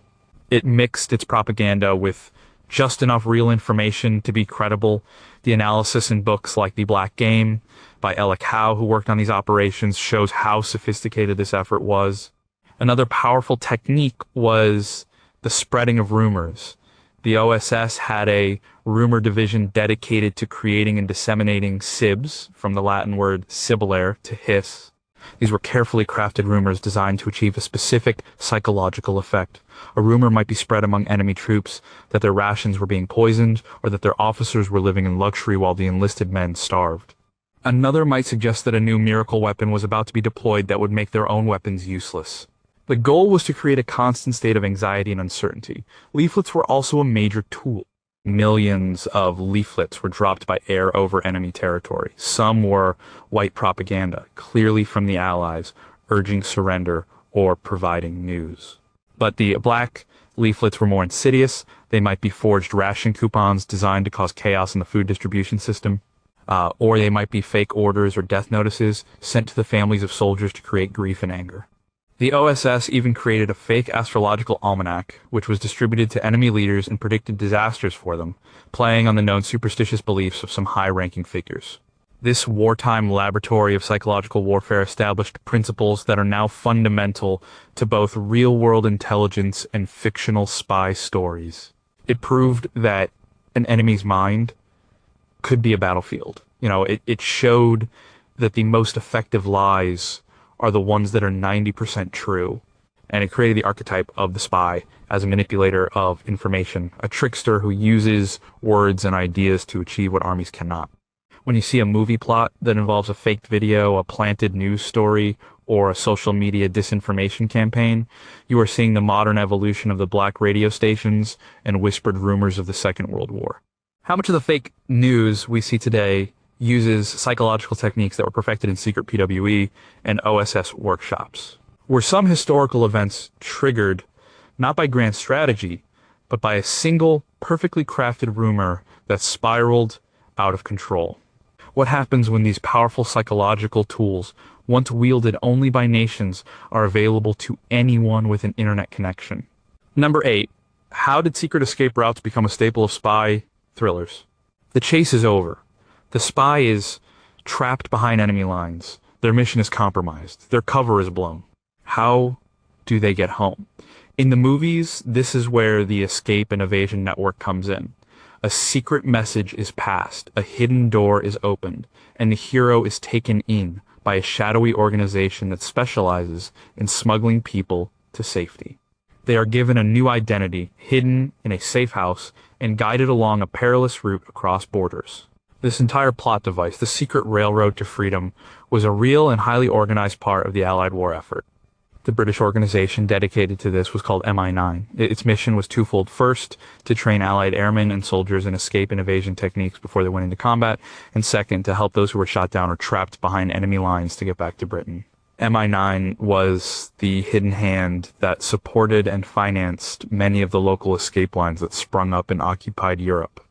It mixed its propaganda with just enough real information to be credible. The analysis in books like The Black Game by Alec Howe, who worked on these operations, shows how sophisticated this effort was. Another powerful technique was the spreading of rumors. The OSS had a rumor division dedicated to creating and disseminating sibs, from the Latin word sibilare, to hiss. These were carefully crafted rumors designed to achieve a specific psychological effect. A rumor might be spread among enemy troops that their rations were being poisoned or that their officers were living in luxury while the enlisted men starved. Another might suggest that a new miracle weapon was about to be deployed that would make their own weapons useless. The goal was to create a constant state of anxiety and uncertainty. Leaflets were also a major tool. Millions of leaflets were dropped by air over enemy territory. Some were white propaganda, clearly from the Allies, urging surrender or providing news. But the black leaflets were more insidious. They might be forged ration coupons designed to cause chaos in the food distribution system. Or they might be fake orders or death notices sent to the families of soldiers to create grief and anger. The OSS even created a fake astrological almanac, which was distributed to enemy leaders and predicted disasters for them, playing on the known superstitious beliefs of some high-ranking figures. This wartime laboratory of psychological warfare established principles that are now fundamental to both real-world intelligence and fictional spy stories. It proved that an enemy's mind could be a battlefield. It showed that the most effective lies are the ones that are 90% true. And it created the archetype of the spy as a manipulator of information, a trickster who uses words and ideas to achieve what armies cannot. When you see a movie plot that involves a faked video, a planted news story, or a social media disinformation campaign, you are seeing the modern evolution of the black radio stations and whispered rumors of the Second World War. How much of the fake news we see today uses psychological techniques that were perfected in secret PWE and OSS workshops? Were some historical events triggered not by grand strategy, but by a single, perfectly crafted rumor that spiraled out of control? What happens when these powerful psychological tools, once wielded only by nations, are available to anyone with an internet connection? Number 8. How did secret escape routes become a staple of spy thrillers? The chase is over. The spy is trapped behind enemy lines. Their mission is compromised. Their cover is blown. How do they get home? In the movies, this is where the escape and evasion network comes in. A secret message is passed, a hidden door is opened, and the hero is taken in by a shadowy organization that specializes in smuggling people to safety. They are given a new identity, hidden in a safe house, and guided along a perilous route across borders. This entire plot device, the secret railroad to freedom, was a real and highly organized part of the Allied war effort. The British organization dedicated to this was called MI9. Its mission was twofold. First, to train Allied airmen and soldiers in escape and evasion techniques before they went into combat, and second, to help those who were shot down or trapped behind enemy lines to get back to Britain. MI9 was the hidden hand that supported and financed many of the local escape lines that sprung up in occupied Europe.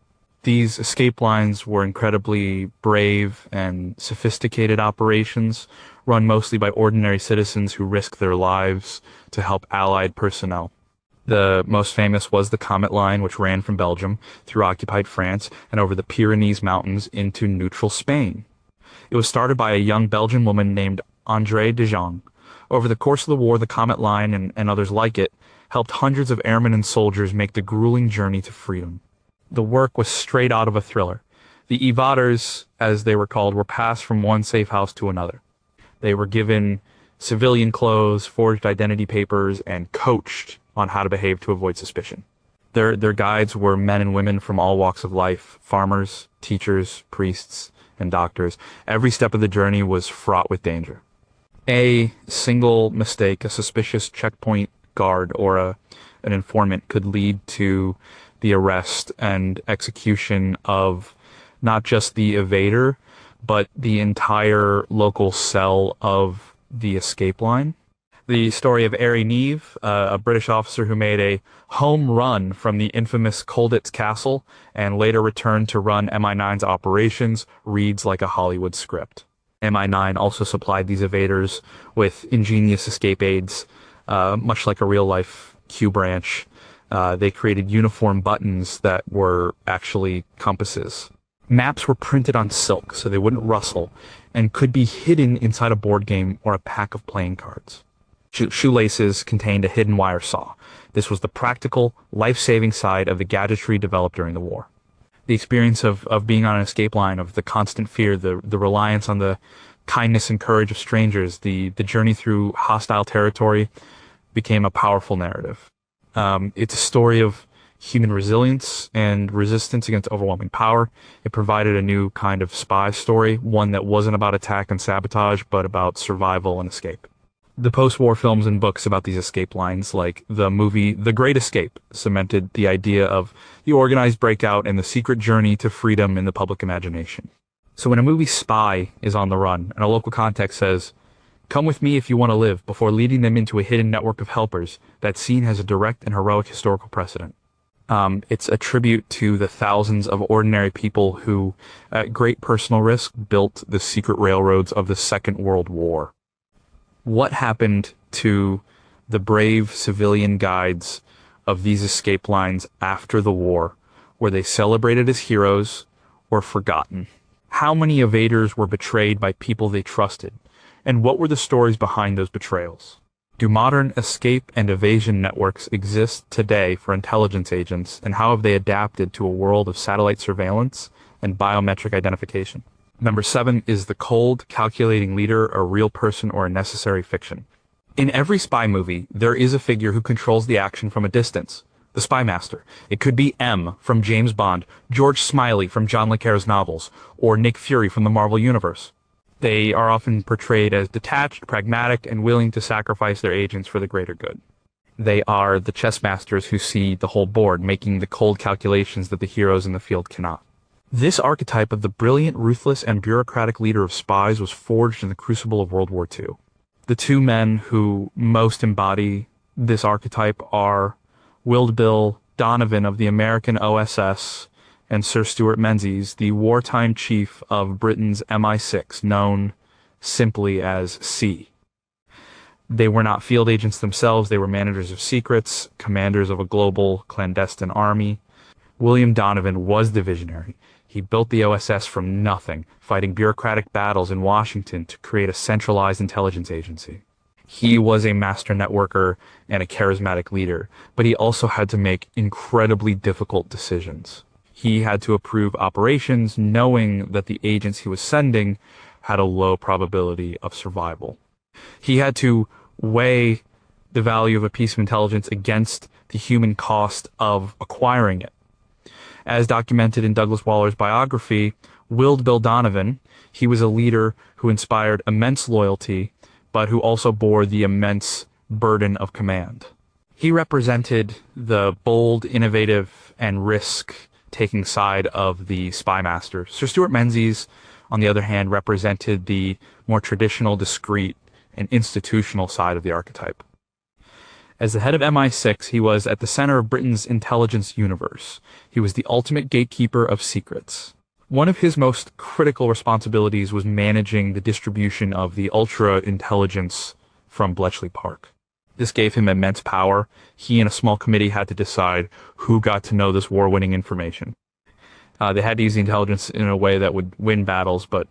These escape lines were incredibly brave and sophisticated operations, run mostly by ordinary citizens who risked their lives to help Allied personnel. The most famous was the Comet Line, which ran from Belgium through occupied France and over the Pyrenees Mountains into neutral Spain. It was started by a young Belgian woman named André de Jong. Over the course of the war, the Comet Line and others like it helped hundreds of airmen and soldiers make the grueling journey to freedom. The work was straight out of a thriller. The evaders, as they were called, were passed from one safe house to another. They were given civilian clothes, forged identity papers, and coached on how to behave to avoid suspicion. Their guides were men and women from all walks of life, farmers, teachers, priests, and doctors. Every step of the journey was fraught with danger. A single mistake, a suspicious checkpoint guard or an informant could lead to the arrest and execution of not just the evader, but the entire local cell of the escape line. The story of Ari Neve, a British officer who made a home run from the infamous Colditz Castle and later returned to run MI9's operations, reads like a Hollywood script. MI9 also supplied these evaders with ingenious escape aids, much like a real-life Q branch. They created uniform buttons that were actually compasses. Maps were printed on silk so they wouldn't rustle and could be hidden inside a board game or a pack of playing cards. Shoelaces contained a hidden wire saw. This was the practical, life-saving side of the gadgetry developed during the war. The experience of being on an escape line, of the constant fear, the reliance on the kindness and courage of strangers, the journey through hostile territory became a powerful narrative. It's a story of human resilience and resistance against overwhelming power. It provided a new kind of spy story, one that wasn't about attack and sabotage, but about survival and escape. The post-war films and books about these escape lines, like the movie The Great Escape, cemented the idea of the organized breakout and the secret journey to freedom in the public imagination. So when a movie spy is on the run and a local context says, "Come with me if you want to live," before leading them into a hidden network of helpers, that scene has a direct and heroic historical precedent. It's a tribute to the thousands of ordinary people who, at great personal risk, built the secret railroads of the Second World War. What happened to the brave civilian guides of these escape lines after the war? Were they celebrated as heroes or forgotten? How many evaders were betrayed by people they trusted? And what were the stories behind those betrayals? Do modern escape and evasion networks exist today for intelligence agents, and how have they adapted to a world of satellite surveillance and biometric identification? Number 7 is the cold, calculating leader, a real person or a necessary fiction. In every spy movie, there is a figure who controls the action from a distance. The spy master. It could be M from James Bond, George Smiley from John le Carre's novels, or Nick Fury from the Marvel Universe. They are often portrayed as detached, pragmatic, and willing to sacrifice their agents for the greater good. They are the chess masters who see the whole board, making the cold calculations that the heroes in the field cannot. This archetype of the brilliant, ruthless, and bureaucratic leader of spies was forged in the crucible of World War II. The two men who most embody this archetype are Wild Bill Donovan of the American OSS and Sir Stuart Menzies, the wartime chief of Britain's MI6, known simply as C. They were not field agents themselves, they were managers of secrets, commanders of a global clandestine army. William Donovan was the visionary. He built the OSS from nothing, fighting bureaucratic battles in Washington to create a centralized intelligence agency. He was a master networker and a charismatic leader, but he also had to make incredibly difficult decisions. He had to approve operations knowing that the agents he was sending had a low probability of survival. He had to weigh the value of a piece of intelligence against the human cost of acquiring it. As documented in Douglas Waller's biography, Wild Bill Donovan, he was a leader who inspired immense loyalty, but who also bore the immense burden of command. He represented the bold, innovative, and risk-taking side of the spy master. Sir Stuart Menzies, on the other hand, represented the more traditional, discreet, and institutional side of the archetype. As the head of MI6, he was at the center of Britain's intelligence universe. He was the ultimate gatekeeper of secrets. One of his most critical responsibilities was managing the distribution of the ultra-intelligence from Bletchley Park. This gave him immense power. He and a small committee had to decide who got to know this war-winning information. They had to use the intelligence in a way that would win battles, but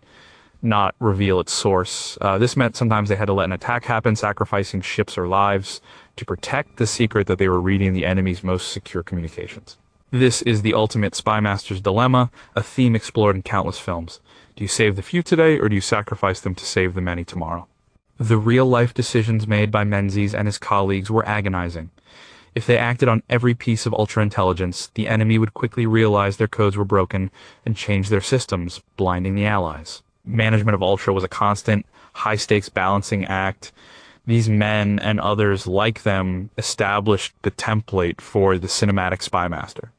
not reveal its source. This meant sometimes they had to let an attack happen, sacrificing ships or lives to protect the secret that they were reading the enemy's most secure communications. This is the ultimate spy master's dilemma, a theme explored in countless films. Do you save the few today, or do you sacrifice them to save the many tomorrow? The real-life decisions made by Menzies and his colleagues were agonizing. If they acted on every piece of ultra-intelligence, the enemy would quickly realize their codes were broken and change their systems, blinding the allies. Management of Ultra was a constant, high-stakes balancing act. These men and others like them established the template for the cinematic spy master.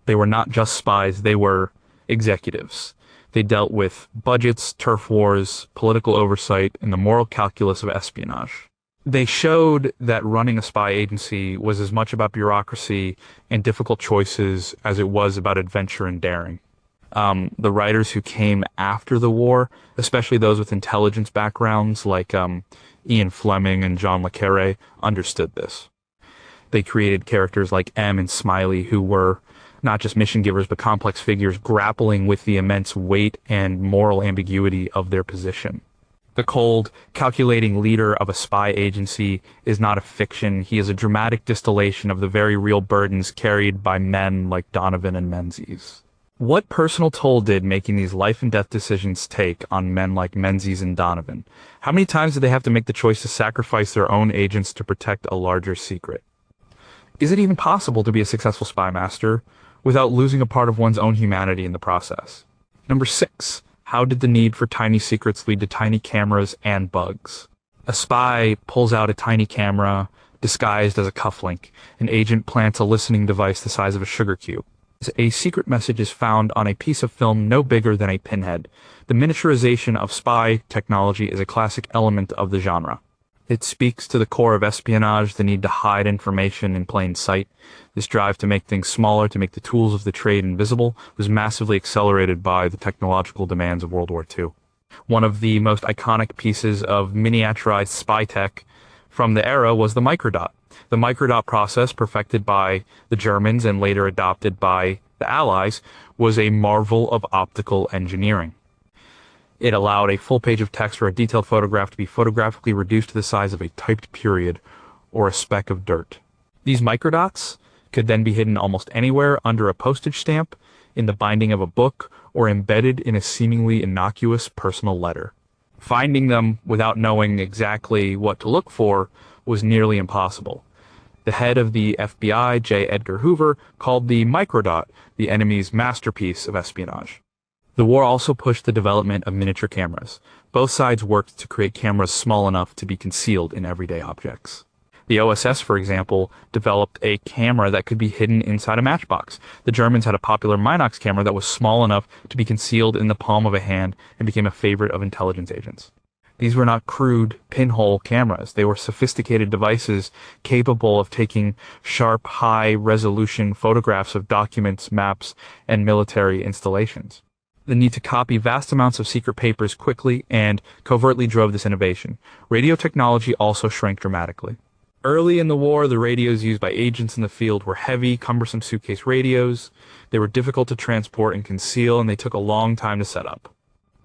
They were not just spies, they were executives. They dealt with budgets, turf wars, political oversight, and the moral calculus of espionage. They showed that running a spy agency was as much about bureaucracy and difficult choices as it was about adventure and daring. The writers who came after the war, especially those with intelligence backgrounds like Ian Fleming and John le Carre, understood this. They created characters like M and Smiley, who were not just mission givers, but complex figures grappling with the immense weight and moral ambiguity of their position. The cold, calculating leader of a spy agency is not a fiction. He is a dramatic distillation of the very real burdens carried by men like Donovan and Menzies. What personal toll did making these life and death decisions take on men like Menzies and Donovan? How many times did they have to make the choice to sacrifice their own agents to protect a larger secret? Is it even possible to be a successful spy master without losing a part of one's own humanity in the process? Number 6. How did the need for tiny secrets lead to tiny cameras and bugs? A spy pulls out a tiny camera disguised as a cufflink. An agent plants a listening device the size of a sugar cube. A secret message is found on a piece of film no bigger than a pinhead. The miniaturization of spy technology is a classic element of the genre. It speaks to the core of espionage, the need to hide information in plain sight. This drive to make things smaller, to make the tools of the trade invisible, was massively accelerated by the technological demands of World War II. One of the most iconic pieces of miniaturized spy tech from the era was the microdot. The microdot process, perfected by the Germans and later adopted by the Allies, was a marvel of optical engineering. It allowed a full page of text or a detailed photograph to be photographically reduced to the size of a typed period or a speck of dirt. These microdots could then be hidden almost anywhere under a postage stamp, in the binding of a book, or embedded in a seemingly innocuous personal letter. Finding them without knowing exactly what to look for was nearly impossible. The head of the FBI, J. Edgar Hoover, called the microdot the enemy's masterpiece of espionage. The war also pushed the development of miniature cameras. Both sides worked to create cameras small enough to be concealed in everyday objects. The OSS, for example, developed a camera that could be hidden inside a matchbox. The Germans had a popular Minox camera that was small enough to be concealed in the palm of a hand and became a favorite of intelligence agents. These were not crude pinhole cameras. They were sophisticated devices capable of taking sharp, high-resolution photographs of documents, maps, and military installations. The need to copy vast amounts of secret papers quickly and covertly drove this innovation. Radio technology also shrank dramatically. Early in the war, the radios used by agents in the field were heavy, cumbersome suitcase radios. They were difficult to transport and conceal, and they took a long time to set up.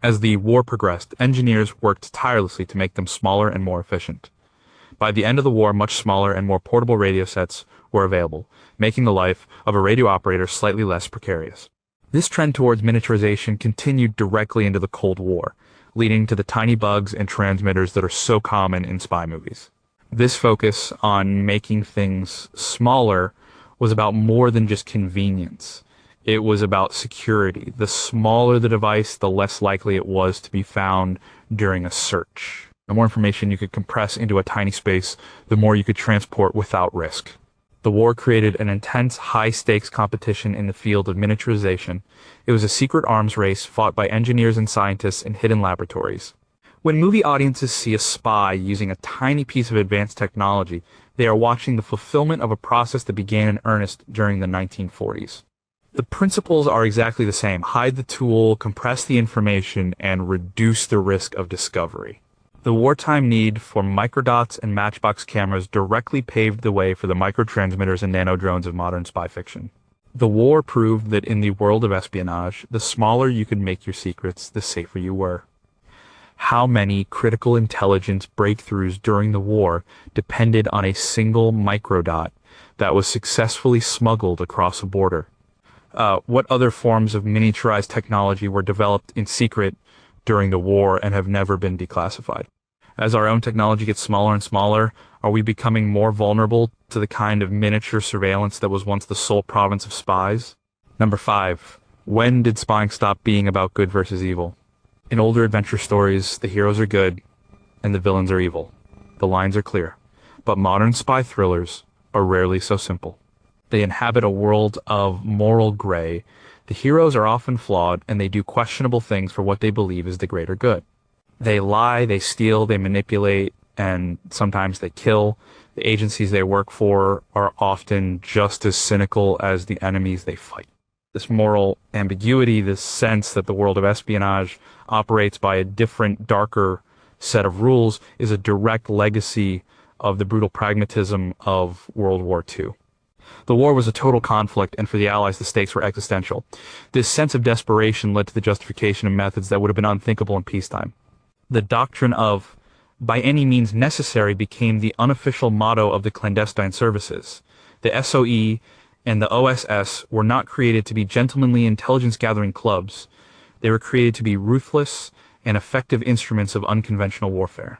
As the war progressed, engineers worked tirelessly to make them smaller and more efficient. By the end of the war, much smaller and more portable radio sets were available, making the life of a radio operator slightly less precarious. This trend towards miniaturization continued directly into the Cold War, leading to the tiny bugs and transmitters that are so common in spy movies. This focus on making things smaller was about more than just convenience. It was about security. The smaller the device, the less likely it was to be found during a search. The more information you could compress into a tiny space, the more you could transport without risk. The war created an intense, high-stakes competition in the field of miniaturization. It was a secret arms race fought by engineers and scientists in hidden laboratories. When movie audiences see a spy using a tiny piece of advanced technology, they are watching the fulfillment of a process that began in earnest during the 1940s. The principles are exactly the same. Hide the tool, compress the information, and reduce the risk of discovery. The wartime need for microdots and matchbox cameras directly paved the way for the microtransmitters and nanodrones of modern spy fiction. The war proved that in the world of espionage, the smaller you could make your secrets, the safer you were. How many critical intelligence breakthroughs during the war depended on a single microdot that was successfully smuggled across a border? What other forms of miniaturized technology were developed in secret during the war and have never been declassified? As our own technology gets smaller and smaller, are we becoming more vulnerable to the kind of miniature surveillance that was once the sole province of spies? Number 5. When did spying stop being about good versus evil? In older adventure stories, the heroes are good and the villains are evil. The lines are clear. But modern spy thrillers are rarely so simple. They inhabit a world of moral gray. The heroes are often flawed, and they do questionable things for what they believe is the greater good. They lie, they steal, they manipulate, and sometimes they kill. The agencies they work for are often just as cynical as the enemies they fight. This moral ambiguity, this sense that the world of espionage operates by a different, darker set of rules, is a direct legacy of the brutal pragmatism of World War II. The war was a total conflict, and for the Allies, the stakes were existential. This sense of desperation led to the justification of methods that would have been unthinkable in peacetime. The doctrine of, by any means necessary, became the unofficial motto of the clandestine services. The SOE and the OSS were not created to be gentlemanly intelligence-gathering clubs. They were created to be ruthless and effective instruments of unconventional warfare.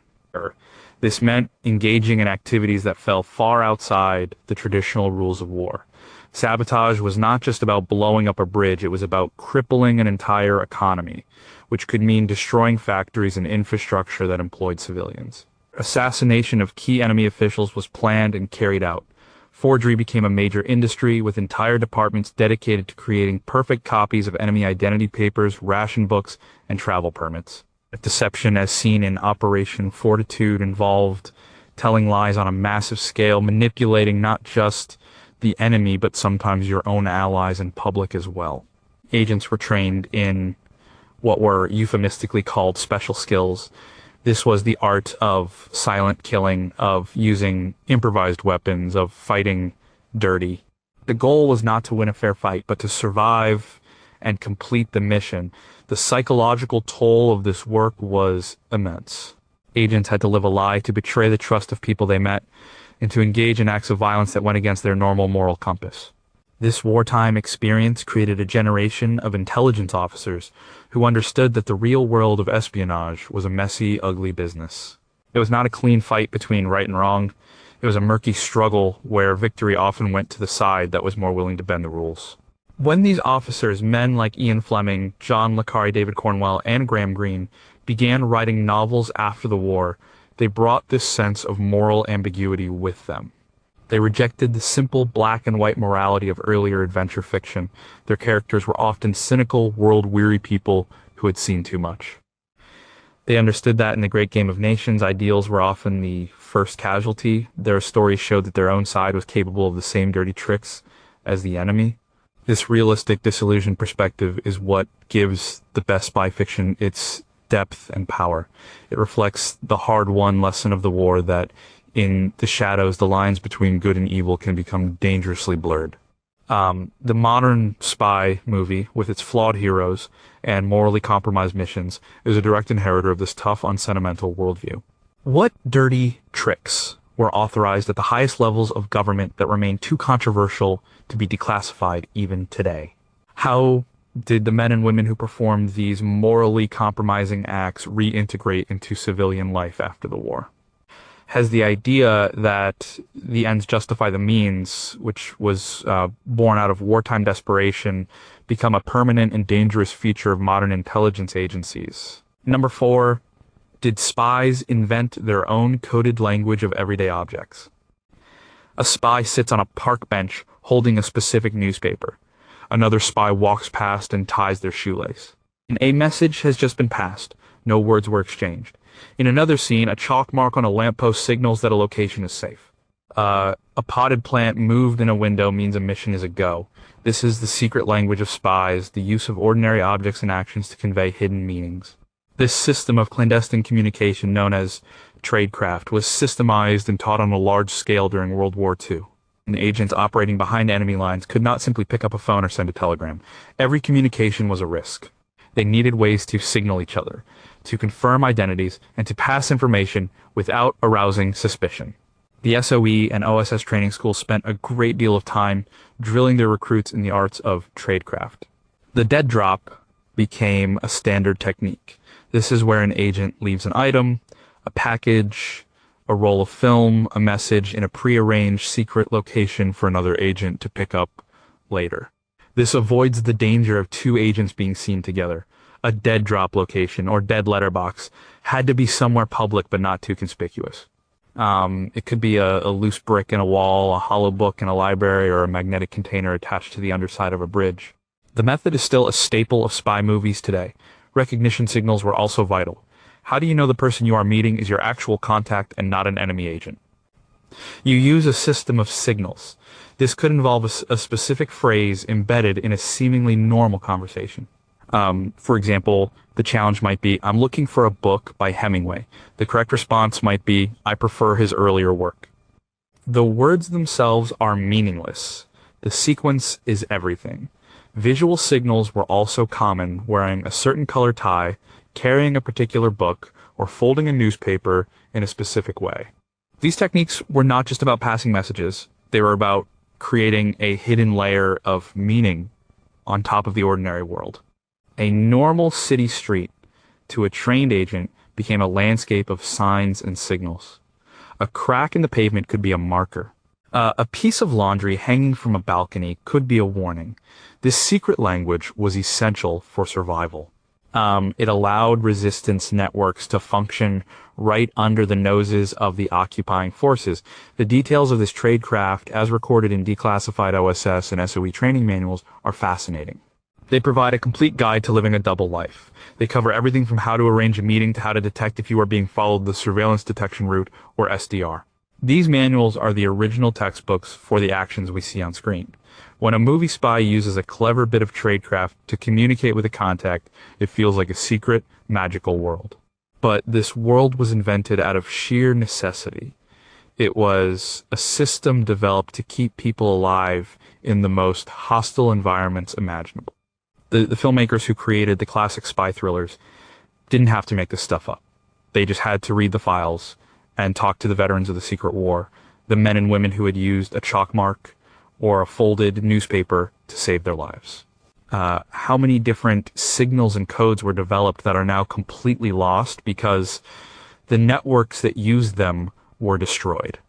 This meant engaging in activities that fell far outside the traditional rules of war. Sabotage was not just about blowing up a bridge, it was about crippling an entire economy, which could mean destroying factories and infrastructure that employed civilians. Assassination of key enemy officials was planned and carried out. Forgery became a major industry, with entire departments dedicated to creating perfect copies of enemy identity papers, ration books, and travel permits. Deception, as seen in Operation Fortitude, involved telling lies on a massive scale, manipulating not just the enemy, but sometimes your own allies and public as well. Agents were trained in what were euphemistically called special skills. This was the art of silent killing, of using improvised weapons, of fighting dirty. The goal was not to win a fair fight, but to survive and complete the mission. The psychological toll of this work was immense. Agents had to live a lie, to betray the trust of people they met, and to engage in acts of violence that went against their normal moral compass. This wartime experience created a generation of intelligence officers who understood that the real world of espionage was a messy, ugly business. It was not a clean fight between right and wrong. It was a murky struggle where victory often went to the side that was more willing to bend the rules. When these officers, men like Ian Fleming, John le Carré, David Cornwell, and Graham Greene, began writing novels after the war, they brought this sense of moral ambiguity with them. They rejected the simple black and white morality of earlier adventure fiction. Their characters were often cynical, world-weary people who had seen too much. They understood that in the Great Game of Nations, ideals were often the first casualty. Their stories showed that their own side was capable of the same dirty tricks as the enemy. This realistic, disillusioned perspective is what gives the best spy fiction its depth and power. It reflects the hard-won lesson of the war that in the shadows, the lines between good and evil can become dangerously blurred. The modern spy movie, with its flawed heroes and morally compromised missions, is a direct inheritor of this tough, unsentimental worldview. What dirty tricks were authorized at the highest levels of government that remain too controversial to be declassified even today? How did the men and women who performed these morally compromising acts reintegrate into civilian life after the war? Has the idea that the ends justify the means, which was born out of wartime desperation, become a permanent and dangerous feature of modern intelligence agencies? Number 4, did spies invent their own coded language of everyday objects? A spy sits on a park bench holding a specific newspaper. Another spy walks past and ties their shoelace. And a message has just been passed. No words were exchanged. In another scene, a chalk mark on a lamppost signals that a location is safe. A potted plant moved in a window means a mission is a go. This is the secret language of spies, the use of ordinary objects and actions to convey hidden meanings. This system of clandestine communication, known as tradecraft, was systemized and taught on a large scale during World War II. And agents operating behind enemy lines could not simply pick up a phone or send a telegram. Every communication was a risk. They needed ways to signal each other, to confirm identities, and to pass information without arousing suspicion. The SOE and OSS training schools spent a great deal of time drilling their recruits in the arts of tradecraft. The dead drop became a standard technique. This is where an agent leaves an item, a package, a roll of film, a message in a prearranged secret location for another agent to pick up later. This avoids the danger of two agents being seen together. A dead drop location or dead letterbox had to be somewhere public but not too conspicuous. It could be a loose brick in a wall, a hollow book in a library, or a magnetic container attached to the underside of a bridge. The method is still a staple of spy movies today. Recognition signals were also vital. How do you know the person you are meeting is your actual contact and not an enemy agent? You use a system of signals. This could involve a specific phrase embedded in a seemingly normal conversation. For example, the challenge might be, I'm looking for a book by Hemingway. The correct response might be, I prefer his earlier work. The words themselves are meaningless. The sequence is everything. Visual signals were also common, wearing a certain color tie, carrying a particular book, or folding a newspaper in a specific way. These techniques were not just about passing messages. They were about creating a hidden layer of meaning on top of the ordinary world. A normal city street to a trained agent became a landscape of signs and signals. A crack in the pavement could be a marker. A piece of laundry hanging from a balcony could be a warning. This secret language was essential for survival. It allowed resistance networks to function right under the noses of the occupying forces. The details of this tradecraft, as recorded in declassified OSS and SOE training manuals, are fascinating. They provide a complete guide to living a double life. They cover everything from how to arrange a meeting to how to detect if you are being followed the surveillance detection route, or SDR. These manuals are the original textbooks for the actions we see on screen. When a movie spy uses a clever bit of tradecraft to communicate with a contact, it feels like a secret, magical world. But this world was invented out of sheer necessity. It was a system developed to keep people alive in the most hostile environments imaginable. The filmmakers who created the classic spy thrillers didn't have to make this stuff up. They just had to read the files and talk to the veterans of the Secret War, the men and women who had used a chalk mark or a folded newspaper to save their lives. How many different signals and codes were developed that are now completely lost because the networks that used them were destroyed?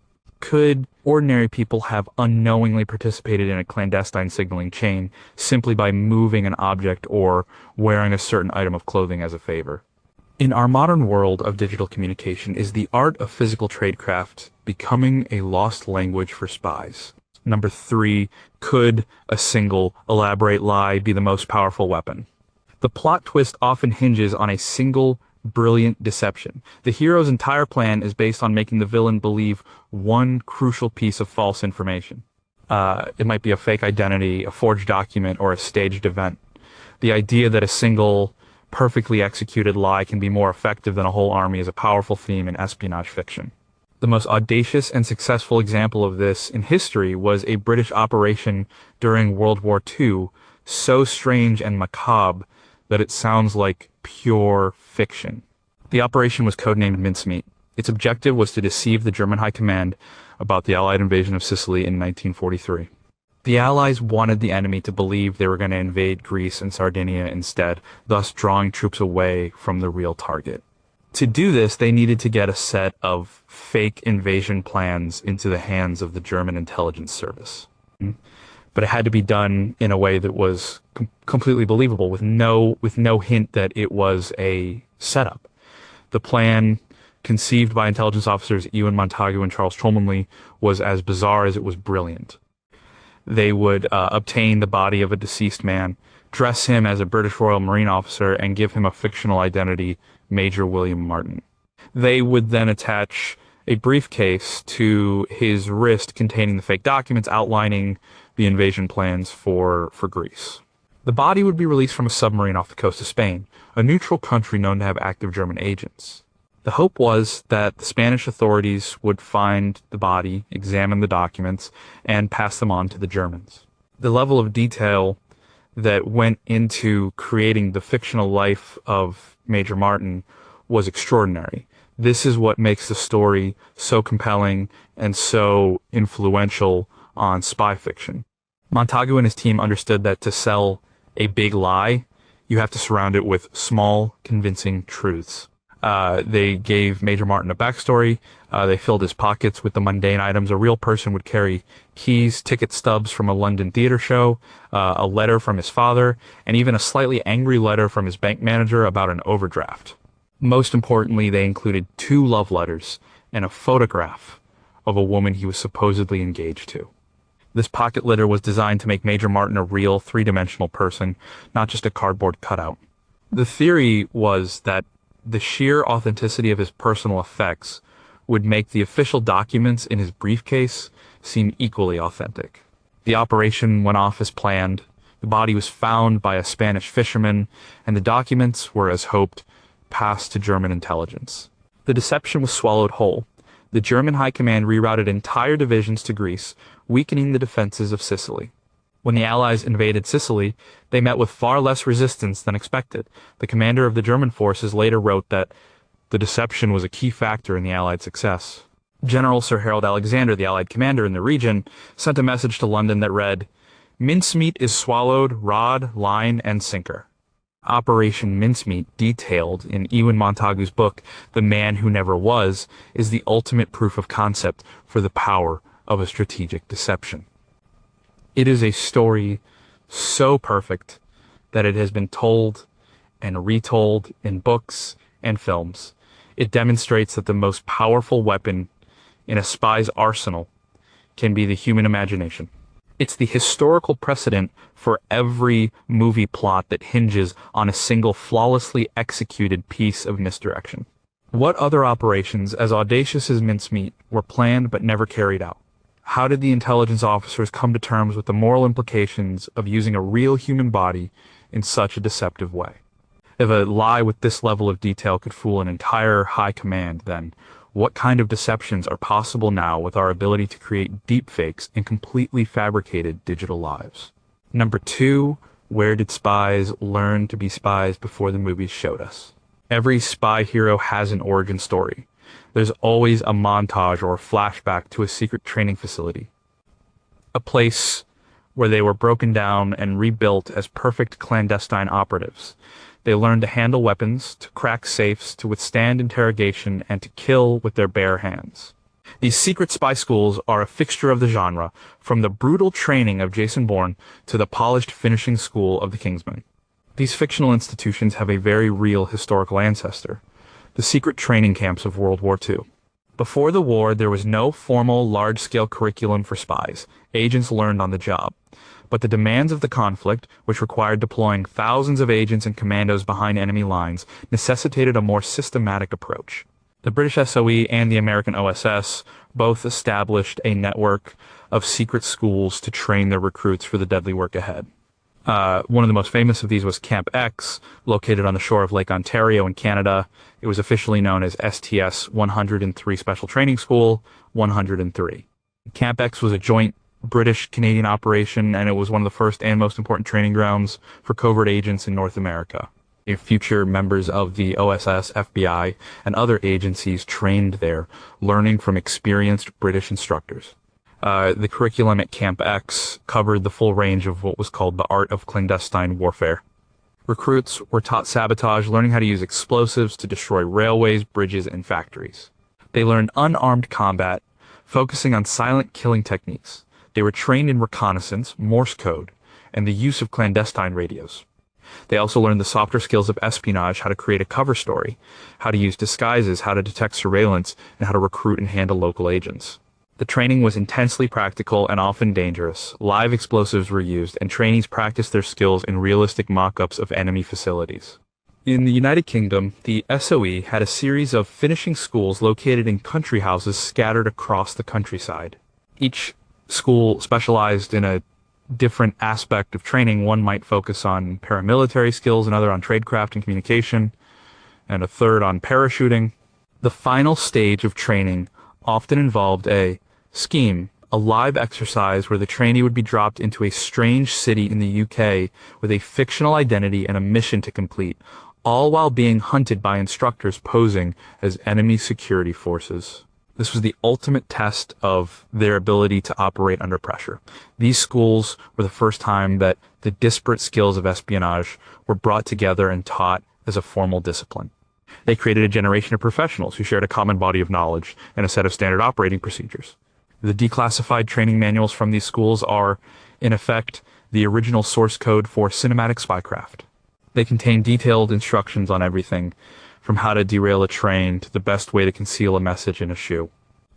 Could ordinary people have unknowingly participated in a clandestine signaling chain simply by moving an object or wearing a certain item of clothing as a favor? In our modern world of digital communication, is the art of physical tradecraft becoming a lost language for spies? Number 3, could a single elaborate lie be the most powerful weapon? The plot twist often hinges on a single brilliant deception. The hero's entire plan is based on making the villain believe one crucial piece of false information. It might be a fake identity, a forged document, or a staged event. The idea that a single perfectly executed lie can be more effective than a whole army is a powerful theme in espionage fiction. The most audacious and successful example of this in history was a British operation during World War II, so strange and macabre that it sounds like pure fiction. The operation was codenamed Mincemeat. Its objective was to deceive the German High Command about the Allied invasion of Sicily in 1943. The Allies wanted the enemy to believe they were going to invade Greece and Sardinia instead, thus drawing troops away from the real target. To do this, they needed to get a set of fake invasion plans into the hands of the German intelligence service. But it had to be done in a way that was completely believable, with no hint that it was a setup. The plan, conceived by intelligence officers Ewan Montagu and Charles Cholmondeley, was as bizarre as it was brilliant. They would obtain the body of a deceased man, dress him as a British Royal Marine officer, and give him a fictional identity, Major William Martin. They would then attach a briefcase to his wrist containing the fake documents outlining the invasion plans for Greece. The body would be released from a submarine off the coast of Spain, a neutral country known to have active German agents. The hope was that the Spanish authorities would find the body, examine the documents, and pass them on to the Germans. The level of detail that went into creating the fictional life of Major Martin was extraordinary. This is what makes the story so compelling and so influential on spy fiction. Montagu and his team understood that to sell a big lie, you have to surround it with small, convincing truths. They gave Major Martin a backstory. They filled his pockets with the mundane items a real person would carry: keys, ticket stubs from a London theater show, a letter from his father, and even a slightly angry letter from his bank manager about an overdraft. Most importantly, they included 2 love letters and a photograph of a woman he was supposedly engaged to. This pocket letter was designed to make Major Martin a real 3-dimensional person, not just a cardboard cutout. The theory was that the sheer authenticity of his personal effects would make the official documents in his briefcase seem equally authentic. The operation went off as planned. The body was found by a Spanish fisherman, and the documents were, as hoped, passed to German intelligence. The deception was swallowed whole. The German High Command rerouted entire divisions to Greece, weakening the defenses of Sicily. When the Allies invaded Sicily, they met with far less resistance than expected. The commander of the German forces later wrote that the deception was a key factor in the Allied success. General Sir Harold Alexander, the Allied commander in the region, sent a message to London that read, "Mincemeat is swallowed, rod, line, and sinker." Operation Mincemeat, detailed in Ewan Montagu's book, The Man Who Never Was, is the ultimate proof of concept for the power of a strategic deception. It is a story so perfect that it has been told and retold in books and films. It demonstrates that the most powerful weapon in a spy's arsenal can be the human imagination. It's the historical precedent for every movie plot that hinges on a single flawlessly executed piece of misdirection. What other operations, as audacious as Mincemeat, were planned but never carried out? How did the intelligence officers come to terms with the moral implications of using a real human body in such a deceptive way? If a lie with this level of detail could fool an entire high command, then what kind of deceptions are possible now with our ability to create deepfakes and completely fabricated digital lives? Number 2, where did spies learn to be spies before the movies showed us? Every spy hero has an origin story. There's always a montage or a flashback to a secret training facility, a place where they were broken down and rebuilt as perfect clandestine operatives. They learned to handle weapons, to crack safes, to withstand interrogation, and to kill with their bare hands. These secret spy schools are a fixture of the genre, from the brutal training of Jason Bourne to the polished finishing school of the Kingsmen. These fictional institutions have a very real historical ancestor, the secret training camps of World War II. Before the war, there was no formal, large-scale curriculum for spies. Agents learned on the job. But the demands of the conflict, which required deploying thousands of agents and commandos behind enemy lines, necessitated a more systematic approach. The British SOE and the American OSS both established a network of secret schools to train their recruits for the deadly work ahead. One of the most famous of these was Camp X, located on the shore of Lake Ontario in Canada. It was officially known as STS 103 Special Training School 103. Camp X was a joint British-Canadian operation, and it was one of the first and most important training grounds for covert agents in North America. Future members of the OSS, FBI, and other agencies trained there, learning from experienced British instructors. The curriculum at Camp X covered the full range of what was called the art of clandestine warfare. Recruits were taught sabotage, learning how to use explosives to destroy railways, bridges, and factories. They learned unarmed combat, focusing on silent killing techniques. They were trained in reconnaissance, Morse code, and the use of clandestine radios. They also learned the softer skills of espionage, how to create a cover story, how to use disguises, how to detect surveillance, and how to recruit and handle local agents. The training was intensely practical and often dangerous. Live explosives were used, and trainees practiced their skills in realistic mock-ups of enemy facilities. In the United Kingdom, the SOE had a series of finishing schools located in country houses scattered across the countryside. Each school specialized in a different aspect of training. One might focus on paramilitary skills, another on tradecraft and communication, and a third on parachuting. The final stage of training often involved a scheme, a live exercise where the trainee would be dropped into a strange city in the UK with a fictional identity and a mission to complete, all while being hunted by instructors posing as enemy security forces. This was the ultimate test of their ability to operate under pressure. These schools were the first time that the disparate skills of espionage were brought together and taught as a formal discipline. They created a generation of professionals who shared a common body of knowledge and a set of standard operating procedures. The declassified training manuals from these schools are, in effect, the original source code for cinematic spycraft. They contain detailed instructions on everything, from how to derail a train to the best way to conceal a message in a shoe.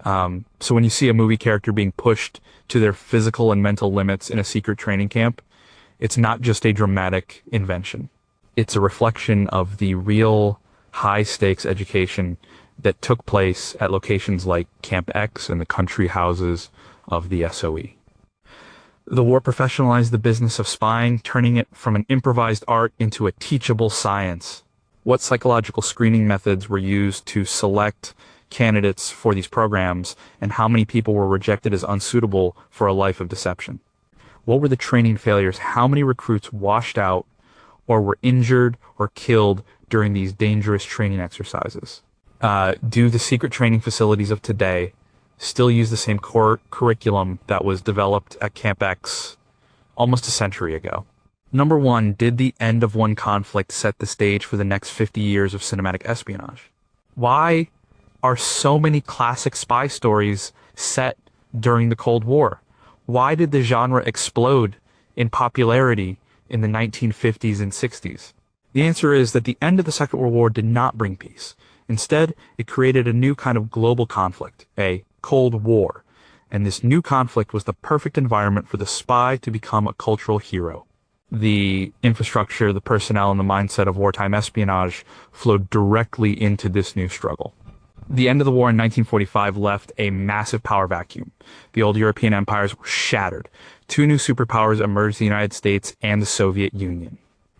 So when you see a movie character being pushed to their physical and mental limits in a secret training camp, it's not just a dramatic invention. It's a reflection of the real high-stakes education that took place at locations like Camp X and the country houses of the SOE. The war professionalized the business of spying, turning it from an improvised art into a teachable science. What psychological screening methods were used to select candidates for these programs, and how many people were rejected as unsuitable for a life of deception? What were the training failures? How many recruits washed out or were injured or killed during these dangerous training exercises? Do the secret training facilities of today still use the same core curriculum that was developed at Camp X almost a century ago. Number one, did the end of one conflict set the stage for the next 50 years of cinematic espionage? Why are so many classic spy stories set during the Cold War? Why did the genre explode in popularity in the 1950s and 60s? The answer is that the end of the Second World War did not bring peace. Instead, it created a new kind of global conflict, a Cold War. And this new conflict was the perfect environment for the spy to become a cultural hero. The infrastructure, the personnel, and the mindset of wartime espionage flowed directly into this new struggle. The end of the war in 1945 left a massive power vacuum. The old European empires were shattered. Two new superpowers emerged, the United States and the Soviet Union.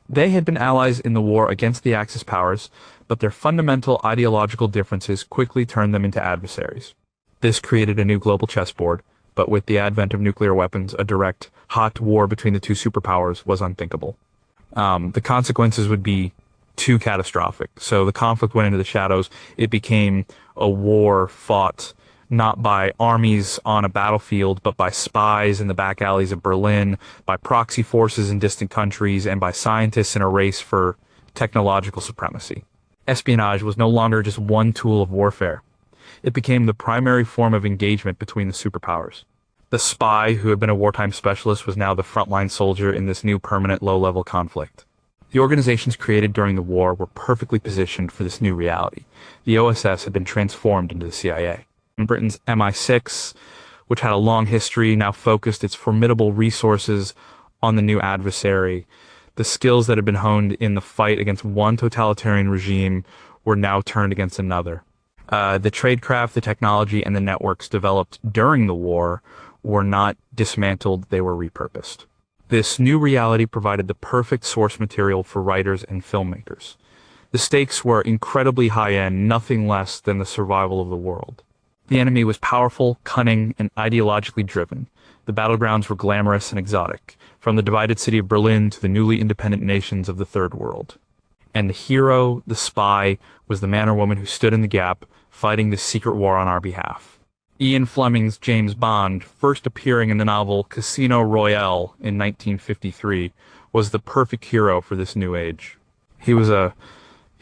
They had been allies in the war against the Axis powers, but their fundamental ideological differences quickly turned them into adversaries. This created a new global chessboard, but with the advent of nuclear weapons, a direct, hot war between the two superpowers was unthinkable. The consequences would be too catastrophic. So the conflict went into the shadows. It became a war fought not by armies on a battlefield, but by spies in the back alleys of Berlin, by proxy forces in distant countries, and by scientists in a race for technological supremacy. Espionage was no longer just one tool of warfare. It became the primary form of engagement between the superpowers. The spy who had been a wartime specialist was now the frontline soldier in this new permanent low-level conflict. The organizations created during the war were perfectly positioned for this new reality. The OSS had been transformed into the CIA. Britain's MI6, which had a long history, now focused its formidable resources on the new adversary. The skills that had been honed in the fight against one totalitarian regime were now turned against another. The tradecraft, the technology, and the networks developed during the war were not dismantled, they were repurposed. This new reality provided the perfect source material for writers and filmmakers. The stakes were incredibly high-end, nothing less than the survival of the world. The enemy was powerful, cunning, and ideologically driven. The battlegrounds were glamorous and exotic, from the divided city of Berlin to the newly independent nations of the Third World. And the hero, the spy, was the man or woman who stood in the gap, fighting this secret war on our behalf. Ian Fleming's James Bond, first appearing in the novel Casino Royale in 1953, was the perfect hero for this new age. He was a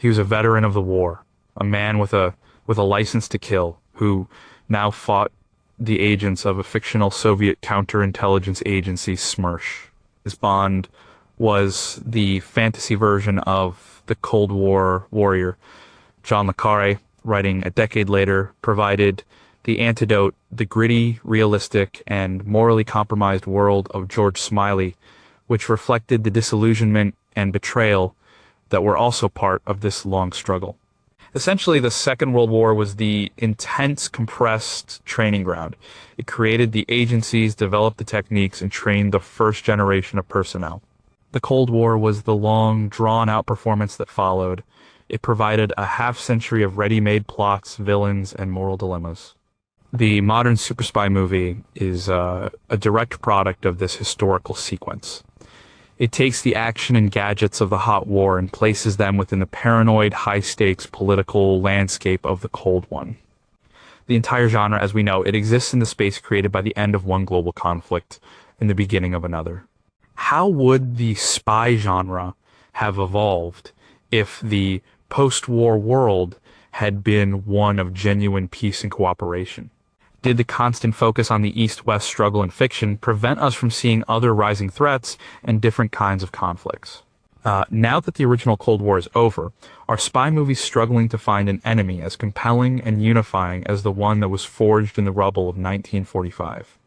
veteran of the war, a man with a license to kill, who now fought the agents of a fictional Soviet counterintelligence agency, SMERSH. This Bond was the fantasy version of the Cold War warrior. John le Carré, writing a decade later, provided the antidote, the gritty, realistic, and morally compromised world of George Smiley, which reflected the disillusionment and betrayal that were also part of this long struggle. Essentially, the Second World War was the intense, compressed training ground. It created the agencies, developed the techniques, and trained the first generation of personnel. The Cold War was the long, drawn-out performance that followed. It provided a half-century of ready-made plots, villains, and moral dilemmas. The modern super spy movie is a direct product of this historical sequence. It takes the action and gadgets of the hot war and places them within the paranoid, high-stakes political landscape of the Cold One. The entire genre, as we know, it exists in the space created by the end of one global conflict and the beginning of another. How would the spy genre have evolved if the post-war world had been one of genuine peace and cooperation? Did the constant focus on the East-West struggle in fiction prevent us from seeing other rising threats and different kinds of conflicts? Now that the original Cold War is over, are spy movies struggling to find an enemy as compelling and unifying as the one that was forged in the rubble of 1945?